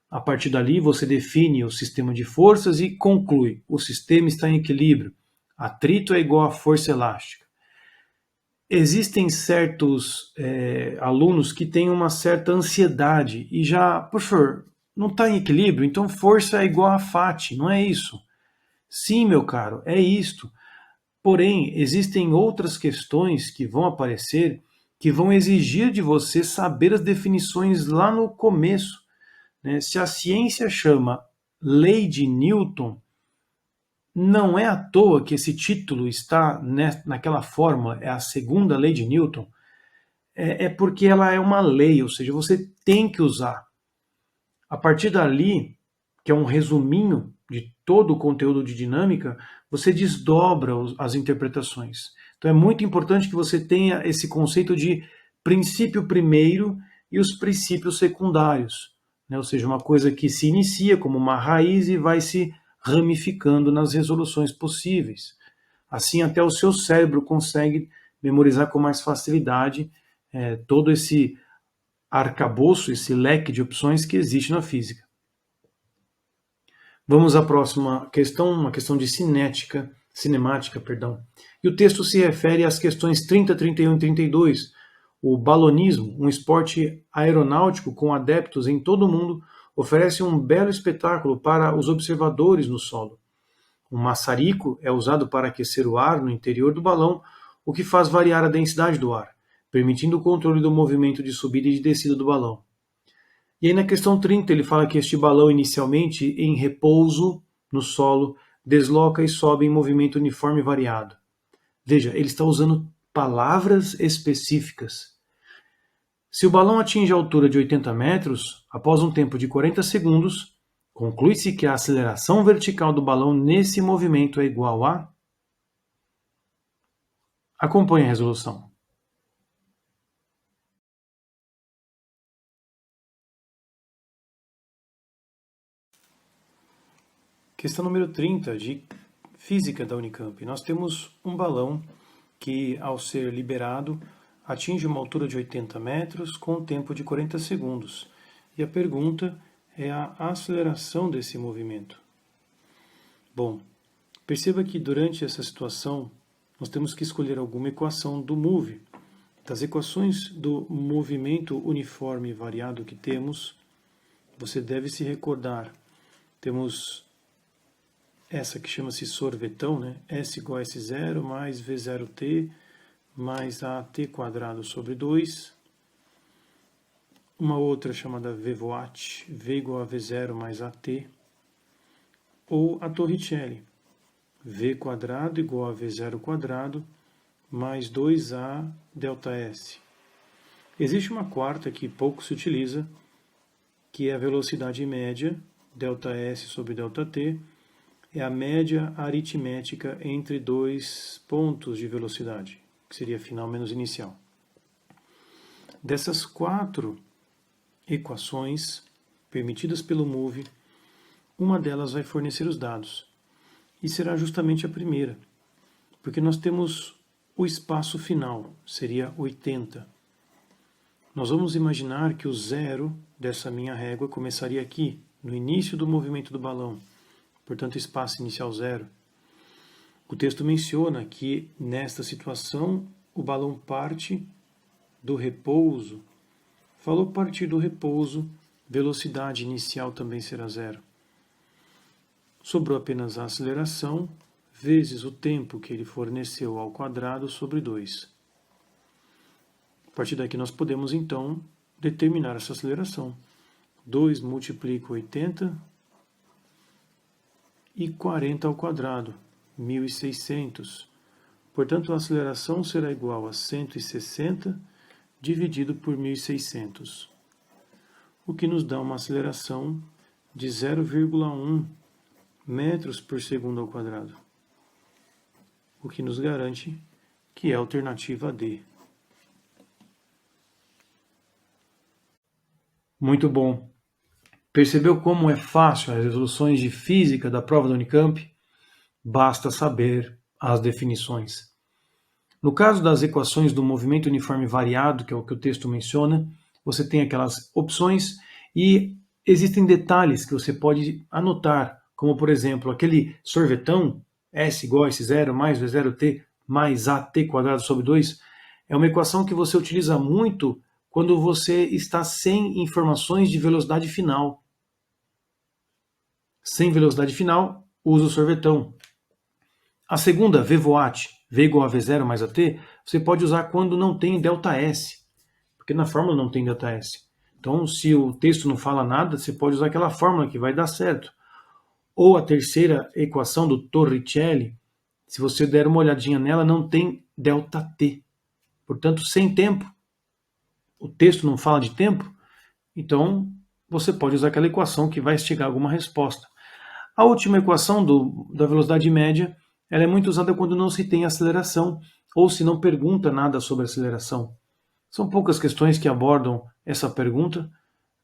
A partir dali, você define o sistema de forças e conclui: o sistema está em equilíbrio. Atrito é igual a força elástica. Existem certos alunos que têm uma certa ansiedade e já, professor, não está em equilíbrio, então força é igual a Fat, não é isso? Sim, meu caro, é isto. Porém, existem outras questões que vão aparecer que vão exigir de você saber as definições lá no começo. Se a ciência chama Lei de Newton, não é à toa que esse título está naquela fórmula, é a segunda lei de Newton, é porque ela é uma lei, ou seja, você tem que usar. A partir dali, que é um resuminho de todo o conteúdo de dinâmica, você desdobra as interpretações. Então é muito importante que você tenha esse conceito de princípio primeiro e os princípios secundários. Ou seja, uma coisa que se inicia como uma raiz e vai se ramificando nas resoluções possíveis. Assim, até o seu cérebro consegue memorizar com mais facilidade todo esse arcabouço, esse leque de opções que existe na física. Vamos à próxima questão, uma questão de cinética, cinemática, perdão. E o texto se refere às questões 30, 31 e 32. O balonismo, um esporte aeronáutico com adeptos em todo o mundo, oferece um belo espetáculo para os observadores no solo. Um maçarico é usado para aquecer o ar no interior do balão, o que faz variar a densidade do ar, permitindo o controle do movimento de subida e de descida do balão. E aí na questão 30 ele fala que este balão inicialmente em repouso no solo desloca e sobe em movimento uniforme e variado. Veja, ele está usando palavras específicas. Se o balão atinge a altura de 80 metros, após um tempo de 40 segundos, conclui-se que a aceleração vertical do balão nesse movimento é igual a... Acompanhe a resolução. Questão número 30, de Física da Unicamp. Nós temos um balão que, ao ser liberado, atinge uma altura de 80 metros com um tempo de 40 segundos. E a pergunta é a aceleração desse movimento. Bom, perceba que durante essa situação nós temos que escolher alguma equação do move. Das equações do movimento uniforme e variado que temos, você deve se recordar. Temos essa que chama-se sorvetão, né? S igual a S0 mais V0t mais AT quadrado sobre 2. Uma outra chamada VVOAT, V igual a V0 mais AT. Ou a Torricelli, V quadrado igual a V0 quadrado mais 2A delta S. Existe uma quarta que pouco se utiliza, que é a velocidade média, delta S sobre delta T, é a média aritmética entre dois pontos de velocidade, que seria final menos inicial. Dessas quatro equações permitidas pelo MOVE, uma delas vai fornecer os dados, e será justamente a primeira, porque nós temos o espaço final, seria 80. Nós vamos imaginar que o zero dessa minha régua começaria aqui, no início do movimento do balão, portanto espaço inicial zero. O texto menciona que, nesta situação, o balão parte do repouso. Falou partir do repouso, velocidade inicial também será zero. Sobrou apenas a aceleração, vezes o tempo que ele forneceu ao quadrado sobre 2. A partir daqui nós podemos, então, determinar essa aceleração. 2 multiplica 80 e 40 ao quadrado, 1.600. Portanto, a aceleração será igual a 160 dividido por 1.600, o que nos dá uma aceleração de 0,1 metros por segundo ao quadrado, o que nos garante que é a alternativa D. Muito bom. Percebeu como é fácil as resoluções de física da prova da Unicamp? Basta saber as definições. No caso das equações do movimento uniforme variado, que é o que o texto menciona, você tem aquelas opções e existem detalhes que você pode anotar, como por exemplo, aquele sorvetão, S igual a S0 mais V0t mais AT quadrado sobre 2, é uma equação que você utiliza muito quando você está sem informações de velocidade final. Sem velocidade final, usa o sorvetão. A segunda, VVOAT, V igual a V0 mais AT, você pode usar quando não tem ΔS, porque na fórmula não tem ΔS. Então, se o texto não fala nada, você pode usar aquela fórmula que vai dar certo. Ou a terceira equação do Torricelli, se você der uma olhadinha nela, não tem ΔT. Portanto, sem tempo, o texto não fala de tempo, então você pode usar aquela equação que vai chegar a alguma resposta. A última equação da velocidade média, ela é muito usada quando não se tem aceleração ou se não pergunta nada sobre aceleração. São poucas questões que abordam essa pergunta,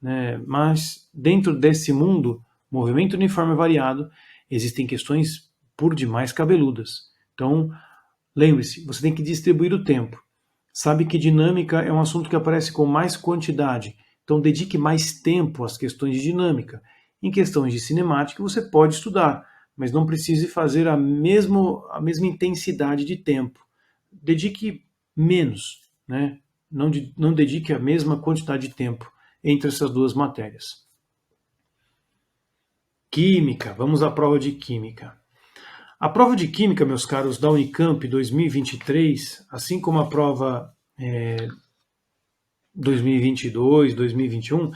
né? Mas dentro desse mundo, movimento uniforme variado, existem questões por demais cabeludas. Então, lembre-se, você tem que distribuir o tempo. Sabe que dinâmica é um assunto que aparece com mais quantidade, então dedique mais tempo às questões de dinâmica. Em questões de cinemática você pode estudar, mas não precise fazer a mesma intensidade de tempo. Dedique menos, né? Não dedique a mesma quantidade de tempo entre essas duas matérias. Química, vamos à prova de química. A prova de Química, meus caros, da Unicamp 2023, assim como a prova 2022, 2021,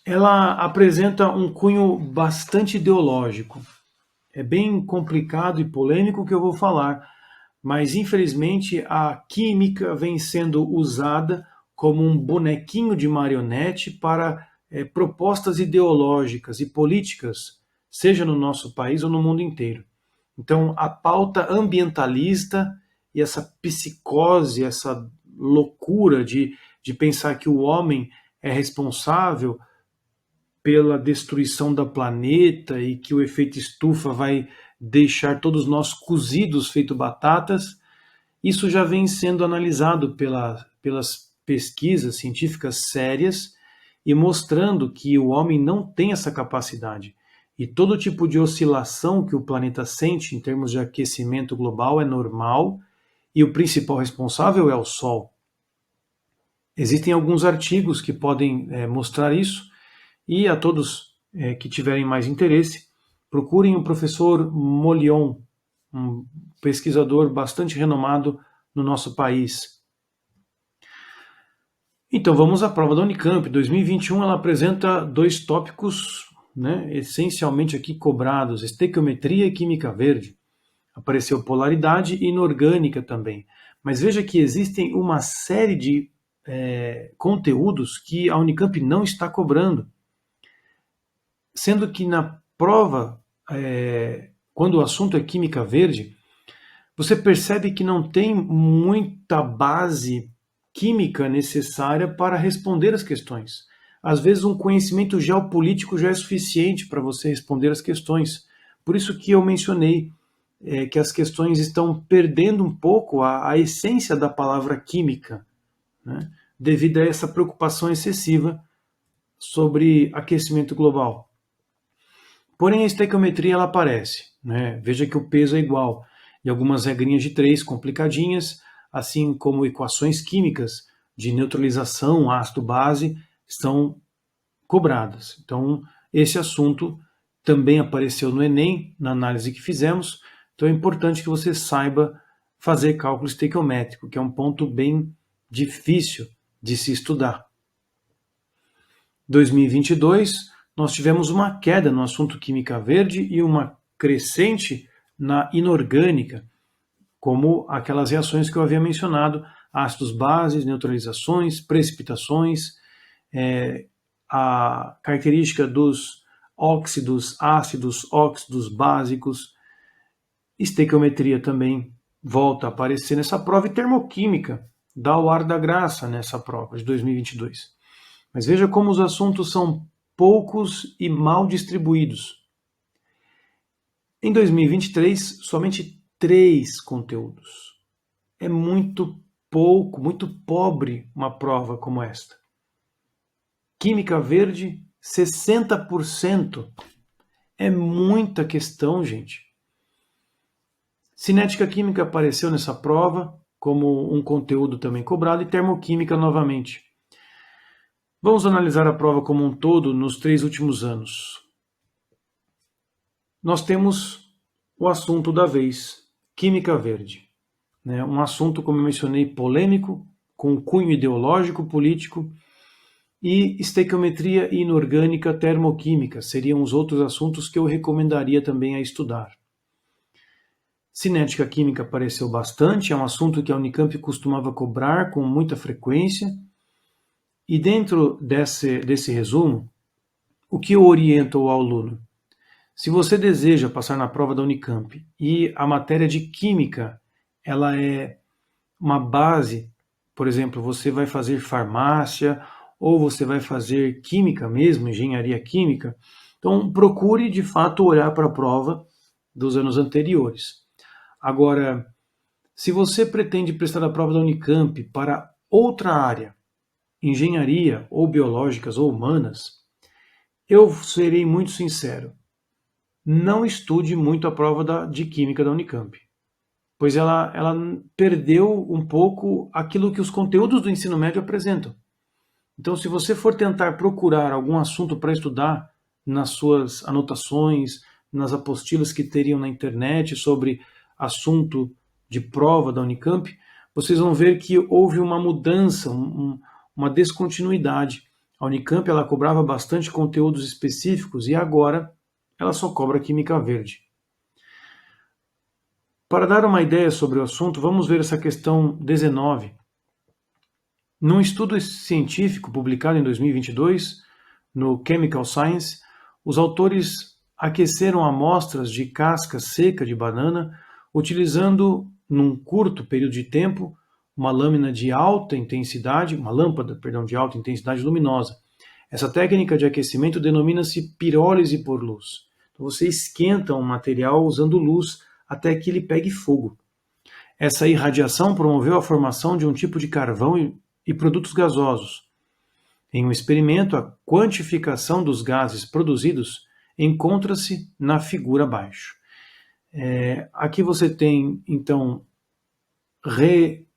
ela apresenta um cunho bastante ideológico. É bem complicado e polêmico o que eu vou falar, mas infelizmente a química vem sendo usada como um bonequinho de marionete para propostas ideológicas e políticas, seja no nosso país ou no mundo inteiro. Então, a pauta ambientalista e essa psicose, essa loucura de pensar que o homem é responsável pela destruição do planeta e que o efeito estufa vai deixar todos nós cozidos feito batatas, isso já vem sendo analisado pelas pesquisas científicas sérias e mostrando que o homem não tem essa capacidade. E todo tipo de oscilação que o planeta sente em termos de aquecimento global é normal e o principal responsável é o Sol. Existem alguns artigos que podem mostrar isso e a todos que tiverem mais interesse, procurem o professor Molion, um pesquisador bastante renomado no nosso país. Então vamos à prova da Unicamp 2021. Ela apresenta dois tópicos, essencialmente aqui cobrados: estequiometria e química verde. Apareceu polaridade inorgânica também. Mas veja que existem uma série de conteúdos que a Unicamp não está cobrando. Sendo que na prova, quando o assunto é química verde, você percebe que não tem muita base química necessária para responder as questões. Às vezes um conhecimento geopolítico já é suficiente para você responder as questões. Por isso que eu mencionei que as questões estão perdendo um pouco a essência da palavra química, devido a essa preocupação excessiva sobre aquecimento global. Porém, a estequiometria ela aparece. Veja que o peso é igual. E algumas regrinhas de 3 complicadinhas, assim como equações químicas de neutralização ácido-base, estão cobradas. Então, esse assunto também apareceu no Enem, na análise que fizemos. Então, é importante que você saiba fazer cálculo estequiométrico, que é um ponto bem difícil de se estudar. 2022, nós tivemos uma queda no assunto química verde e uma crescente na inorgânica, como aquelas reações que eu havia mencionado, ácidos bases, neutralizações, precipitações, a característica dos óxidos, ácidos, óxidos básicos. Estequiometria também volta a aparecer nessa prova, e termoquímica dá o ar da graça nessa prova de 2022. Mas veja como os assuntos são poucos e mal distribuídos. Em 2023, somente 3 conteúdos. É muito pouco, muito pobre uma prova como esta. Química verde, 60%. É muita questão, gente. Cinética química apareceu nessa prova como um conteúdo também cobrado, e termoquímica novamente. Vamos analisar a prova como um todo nos 3 últimos anos. Nós temos o assunto da vez, química verde. Um assunto, como eu mencionei, polêmico, com cunho ideológico, político, e estequiometria inorgânica termoquímica seriam os outros assuntos que eu recomendaria também a estudar. Cinética química apareceu bastante, é um assunto que a Unicamp costumava cobrar com muita frequência. E dentro desse resumo, o que eu oriento ao aluno? Se você deseja passar na prova da Unicamp e a matéria de química ela é uma base, por exemplo, você vai fazer farmácia ou você vai fazer química mesmo, engenharia química, então procure de fato olhar para a prova dos anos anteriores. Agora, se você pretende prestar a prova da Unicamp para outra área, engenharia ou biológicas ou humanas, eu serei muito sincero. Não estude muito a prova de química da Unicamp, pois ela perdeu um pouco aquilo que os conteúdos do ensino médio apresentam. Então, se você for tentar procurar algum assunto para estudar nas suas anotações, nas apostilas que teriam na internet sobre assunto de prova da Unicamp, vocês vão ver que houve uma mudança, uma descontinuidade. A Unicamp ela cobrava bastante conteúdos específicos e agora ela só cobra Química Verde. Para dar uma ideia sobre o assunto, vamos ver essa questão 19. Num estudo científico publicado em 2022, no Chemical Science, os autores aqueceram amostras de casca seca de banana, utilizando, num curto período de tempo, uma lâmpada de alta intensidade luminosa. Essa técnica de aquecimento denomina-se pirólise por luz. Então, você esquenta um material usando luz até que ele pegue fogo. Essa irradiação promoveu a formação de um tipo de carvão e produtos gasosos. Em um experimento, a quantificação dos gases produzidos encontra-se na figura abaixo. Aqui você tem, então,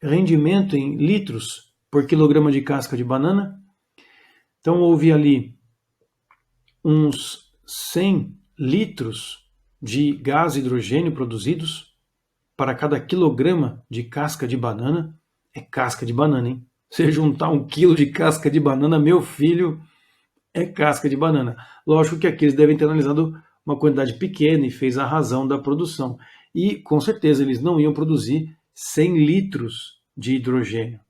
rendimento em litros por quilograma de casca de banana. Então, houve ali uns 100 litros de gás hidrogênio produzidos para cada quilograma de casca de banana. É casca de banana, hein? Você juntar 1 quilo de casca de banana, meu filho, é casca de banana. Lógico que aqui eles devem ter analisado uma quantidade pequena e fez a razão da produção. E, com certeza, eles não iam produzir 100 litros de hidrogênio.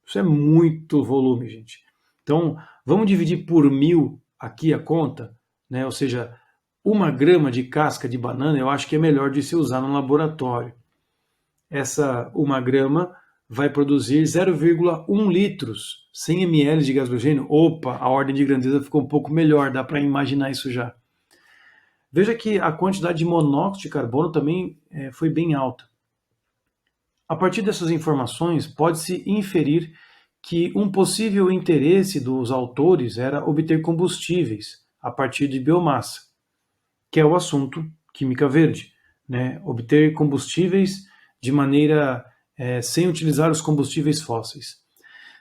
Isso é muito volume, gente. Então, vamos dividir por 1000 aqui a conta, né? Ou seja, 1 grama de casca de banana eu acho que é melhor de se usar no laboratório. Essa 1 grama vai produzir 0,1 litros, 100 ml de gás hidrogênio. Opa, a ordem de grandeza ficou um pouco melhor, dá para imaginar isso já. Veja que a quantidade de monóxido de carbono também foi bem alta. A partir dessas informações, pode-se inferir que um possível interesse dos autores era obter combustíveis a partir de biomassa, que é o assunto Química Verde, né? Obter combustíveis de maneira sem utilizar os combustíveis fósseis.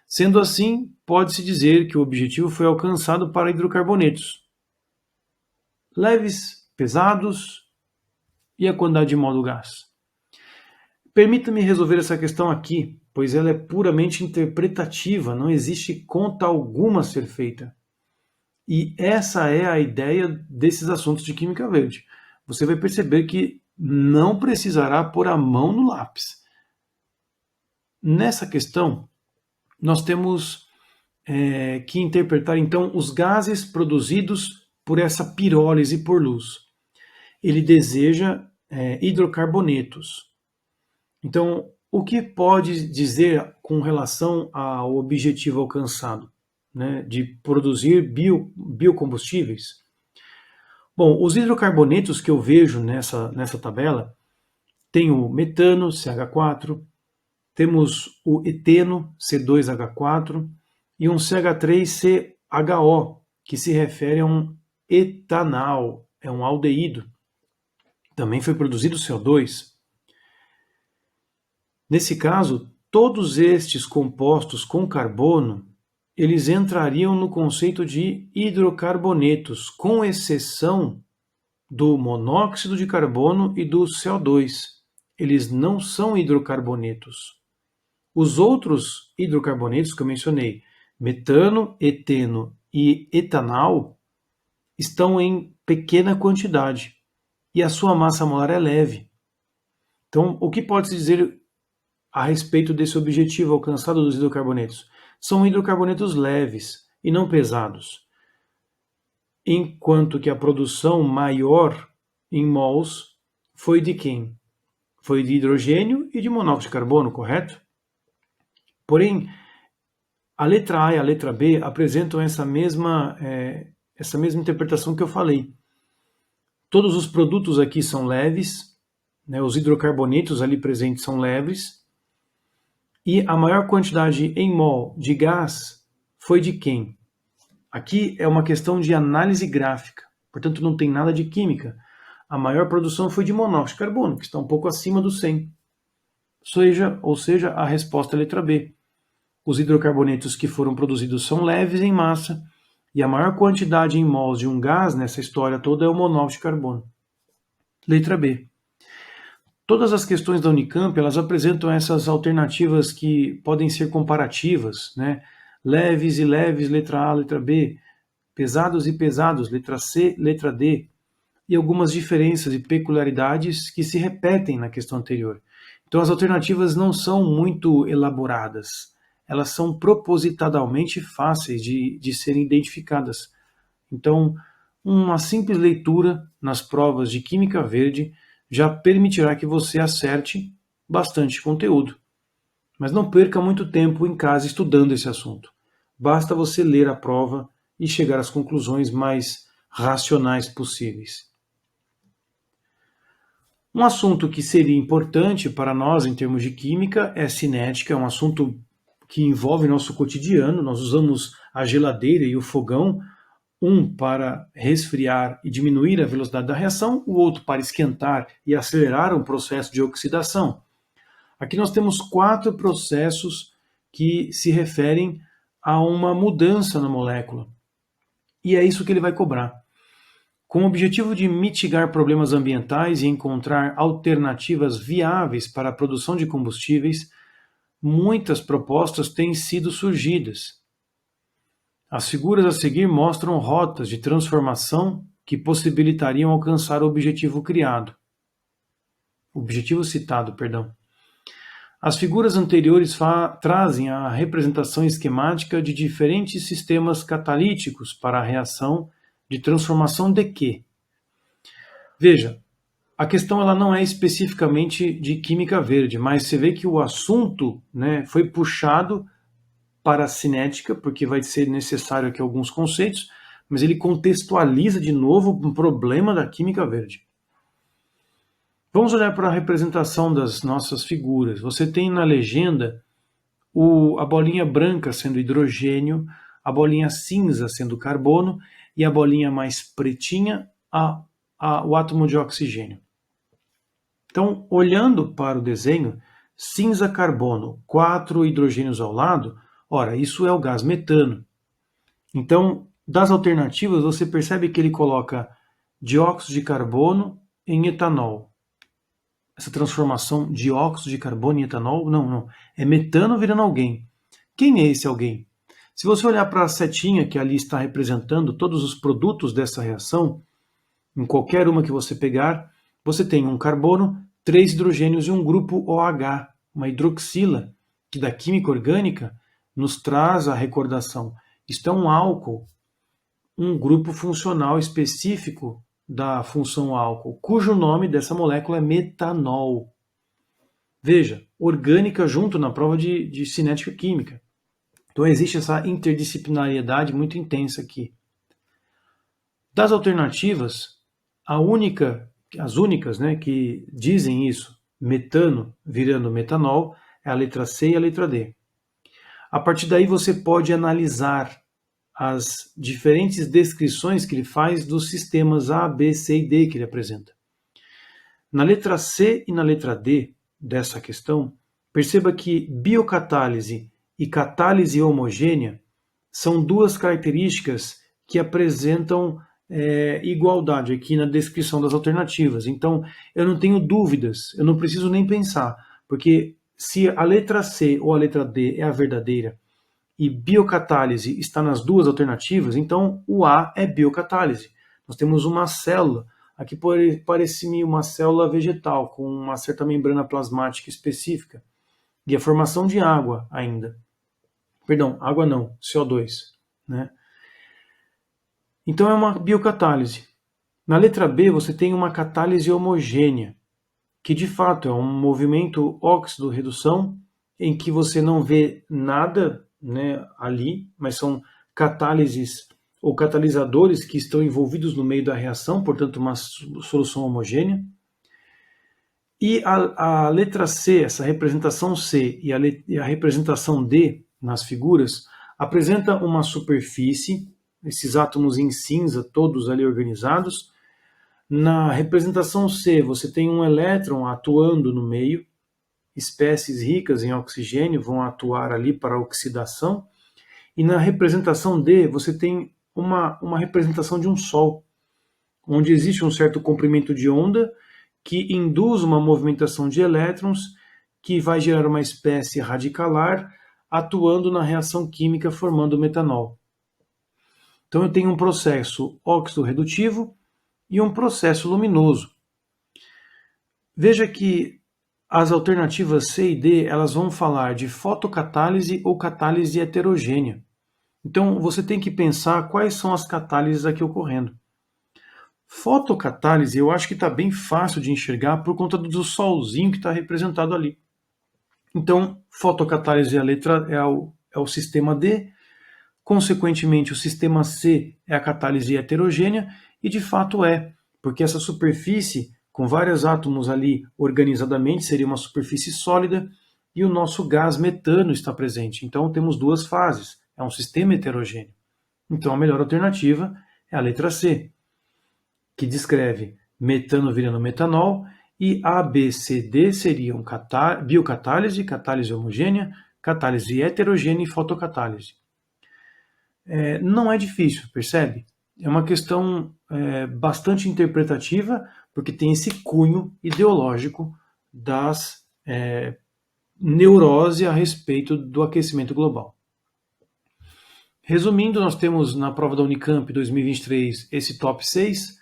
Sendo assim, pode-se dizer que o objetivo foi alcançado para hidrocarbonetos leves, pesados e a quantidade de mol do gás. Permita-me resolver essa questão aqui, pois ela é puramente interpretativa, não existe conta alguma a ser feita. E essa é a ideia desses assuntos de Química Verde. Você vai perceber que não precisará pôr a mão no lápis. Nessa questão, nós temos que interpretar, então, os gases produzidos por essa pirólise por luz. Ele deseja hidrocarbonetos. Então, o que pode dizer com relação ao objetivo alcançado, né, de produzir biocombustíveis? Bom, os hidrocarbonetos que eu vejo nessa tabela tem o metano, CH4, temos o eteno, C2H4, e um CH3CHO, que se refere a um etanal, é um aldeído. Também foi produzido CO2. Nesse caso, todos estes compostos com carbono, eles entrariam no conceito de hidrocarbonetos, com exceção do monóxido de carbono e do CO2. Eles não são hidrocarbonetos. Os outros hidrocarbonetos que eu mencionei, metano, eteno e etanal, estão em pequena quantidade e a sua massa molar é leve. Então, o que pode-se dizer a respeito desse objetivo alcançado dos hidrocarbonetos? São hidrocarbonetos leves e não pesados, enquanto que a produção maior em mols foi de quem? Foi de hidrogênio e de monóxido de carbono, correto? Porém, a letra A e a letra B apresentam essa mesma interpretação que eu falei. Todos os produtos aqui são leves, né, os hidrocarbonetos ali presentes são leves, e a maior quantidade em mol de gás foi de quem? Aqui é uma questão de análise gráfica, portanto não tem nada de química. A maior produção foi de monóxido de carbono, que está um pouco acima do 100. Ou seja, a resposta é a letra B. Os hidrocarbonetos que foram produzidos são leves em massa, e a maior quantidade em mols de um gás nessa história toda é o monóxido de carbono. Letra B. Todas as questões da Unicamp, elas apresentam essas alternativas que podem ser comparativas, né? Leves e leves, letra A, letra B. Pesados e pesados, letra C, letra D. E algumas diferenças e peculiaridades que se repetem na questão anterior. Então, as alternativas não são muito elaboradas. Elas são propositadamente fáceis de serem identificadas. Então, uma simples leitura nas provas de Química Verde já permitirá que você acerte bastante conteúdo. Mas não perca muito tempo em casa estudando esse assunto. Basta você ler a prova e chegar às conclusões mais racionais possíveis. Um assunto que seria importante para nós em termos de química é cinética, é um assunto que envolve nosso cotidiano. Nós usamos a geladeira e o fogão, um para resfriar e diminuir a velocidade da reação, o outro para esquentar e acelerar o processo de oxidação. Aqui nós temos 4 processos que se referem a uma mudança na molécula. E é isso que ele vai cobrar. Com o objetivo de mitigar problemas ambientais e encontrar alternativas viáveis para a produção de combustíveis, muitas propostas têm sido surgidas. As figuras a seguir mostram rotas de transformação que possibilitariam alcançar o objetivo citado. As figuras anteriores trazem a representação esquemática de diferentes sistemas catalíticos para a reação de transformação de quê? Veja, a questão ela não é especificamente de química verde, mas você vê que o assunto, né, foi puxado para a cinética, porque vai ser necessário aqui alguns conceitos, mas ele contextualiza de novo um problema da química verde. Vamos olhar para a representação das nossas figuras. Você tem na legenda a bolinha branca sendo hidrogênio, a bolinha cinza sendo carbono e a bolinha mais pretinha o átomo de oxigênio. Então, olhando para o desenho, cinza-carbono, 4 hidrogênios ao lado, ora, isso é o gás metano. Então, das alternativas, você percebe que ele coloca dióxido de carbono em etanol. Essa transformação dióxido de carbono em etanol, não. É metano virando alguém. Quem é esse alguém? Se você olhar para a setinha que ali está representando todos os produtos dessa reação, em qualquer uma que você pegar, você tem um carbono, 3 hidrogênios e um grupo OH, uma hidroxila, que da química orgânica nos traz a recordação. Isto é um álcool, um grupo funcional específico da função álcool, cujo nome dessa molécula é metanol. Veja, orgânica junto na prova de cinética química. Então existe essa interdisciplinariedade muito intensa aqui. Das alternativas, as únicas, né, que dizem isso, metano virando metanol, é a letra C e a letra D. A partir daí você pode analisar as diferentes descrições que ele faz dos sistemas A, B, C e D que ele apresenta. Na letra C e na letra D dessa questão, perceba que biocatálise e catálise homogênea são 2 características que apresentam igualdade aqui na descrição das alternativas. Então, eu não tenho dúvidas, eu não preciso nem pensar, porque se a letra C ou a letra D é a verdadeira e biocatálise está nas 2 alternativas, então o A é biocatálise. Nós temos uma célula, aqui parece-me uma célula vegetal, com uma certa membrana plasmática específica, e a formação de água ainda. Perdão, água não, CO2. Né? Então é uma biocatálise. Na letra B você tem uma catálise homogênea, que de fato é um movimento óxido-redução em que você não vê nada, né, ali, mas são catálises ou catalisadores que estão envolvidos no meio da reação, portanto uma solução homogênea. E a letra C, essa representação C e a representação D nas figuras, apresenta uma superfície, esses átomos em cinza, todos ali organizados. Na representação C, você tem um elétron atuando no meio, espécies ricas em oxigênio vão atuar ali para a oxidação. E na representação D, você tem uma representação de um Sol, onde existe um certo comprimento de onda que induz uma movimentação de elétrons que vai gerar uma espécie radicalar atuando na reação química formando o metanol. Então eu tenho um processo óxido-redutivo e um processo luminoso. Veja que as alternativas C e D elas vão falar de fotocatálise ou catálise heterogênea. Então você tem que pensar quais são as catálises aqui ocorrendo. Fotocatálise eu acho que está bem fácil de enxergar por conta do solzinho que está representado ali. Então, fotocatálise é o sistema D, consequentemente o sistema C é a catálise heterogênea, e de fato é, porque essa superfície com vários átomos ali organizadamente seria uma superfície sólida e o nosso gás metano está presente. Então temos duas fases, é um sistema heterogêneo. Então a melhor alternativa é a letra C, que descreve metano virando metanol, e A, B, C, D seriam biocatálise, catálise homogênea, catálise heterogênea e fotocatálise. Não é difícil, percebe? É uma questão bastante interpretativa, porque tem esse cunho ideológico das neurose a respeito do aquecimento global. Resumindo, nós temos na prova da Unicamp 2023 esse top 6,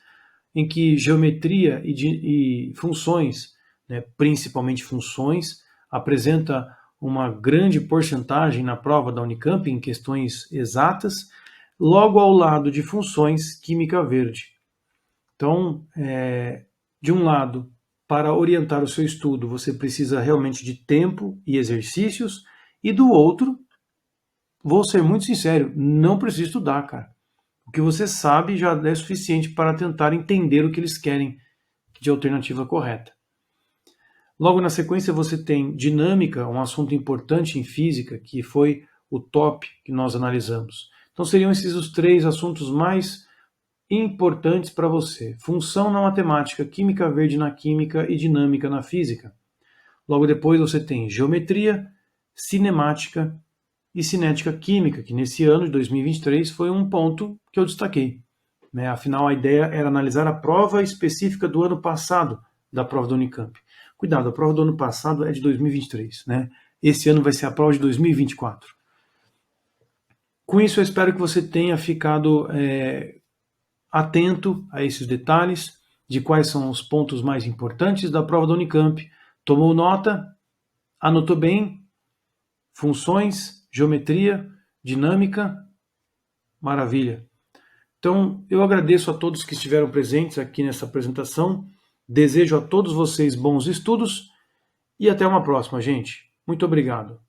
em que geometria e funções, né, principalmente funções, apresenta uma grande porcentagem na prova da Unicamp em questões exatas, logo ao lado de funções, química verde. Então, de um lado, para orientar o seu estudo, você precisa realmente de tempo e exercícios, e do outro, vou ser muito sincero, não precisa estudar, cara. O que você sabe já é suficiente para tentar entender o que eles querem de alternativa correta. Logo na sequência você tem dinâmica, um assunto importante em física, que foi o top que nós analisamos. Então seriam esses os 3 assuntos mais importantes para você. Função na matemática, química verde na química e dinâmica na física. Logo depois você tem geometria, cinemática e cinética química, que nesse ano de 2023 foi um ponto que eu destaquei. Afinal, a ideia era analisar a prova específica do ano passado da prova da Unicamp. Cuidado, a prova do ano passado é de 2023, né? Esse ano vai ser a prova de 2024. Com isso, eu espero que você tenha ficado atento a esses detalhes, de quais são os pontos mais importantes da prova da Unicamp. Tomou nota? Anotou bem? Funções, geometria, dinâmica? Maravilha. Então, eu agradeço a todos que estiveram presentes aqui nessa apresentação. Desejo a todos vocês bons estudos e até uma próxima, gente. Muito obrigado.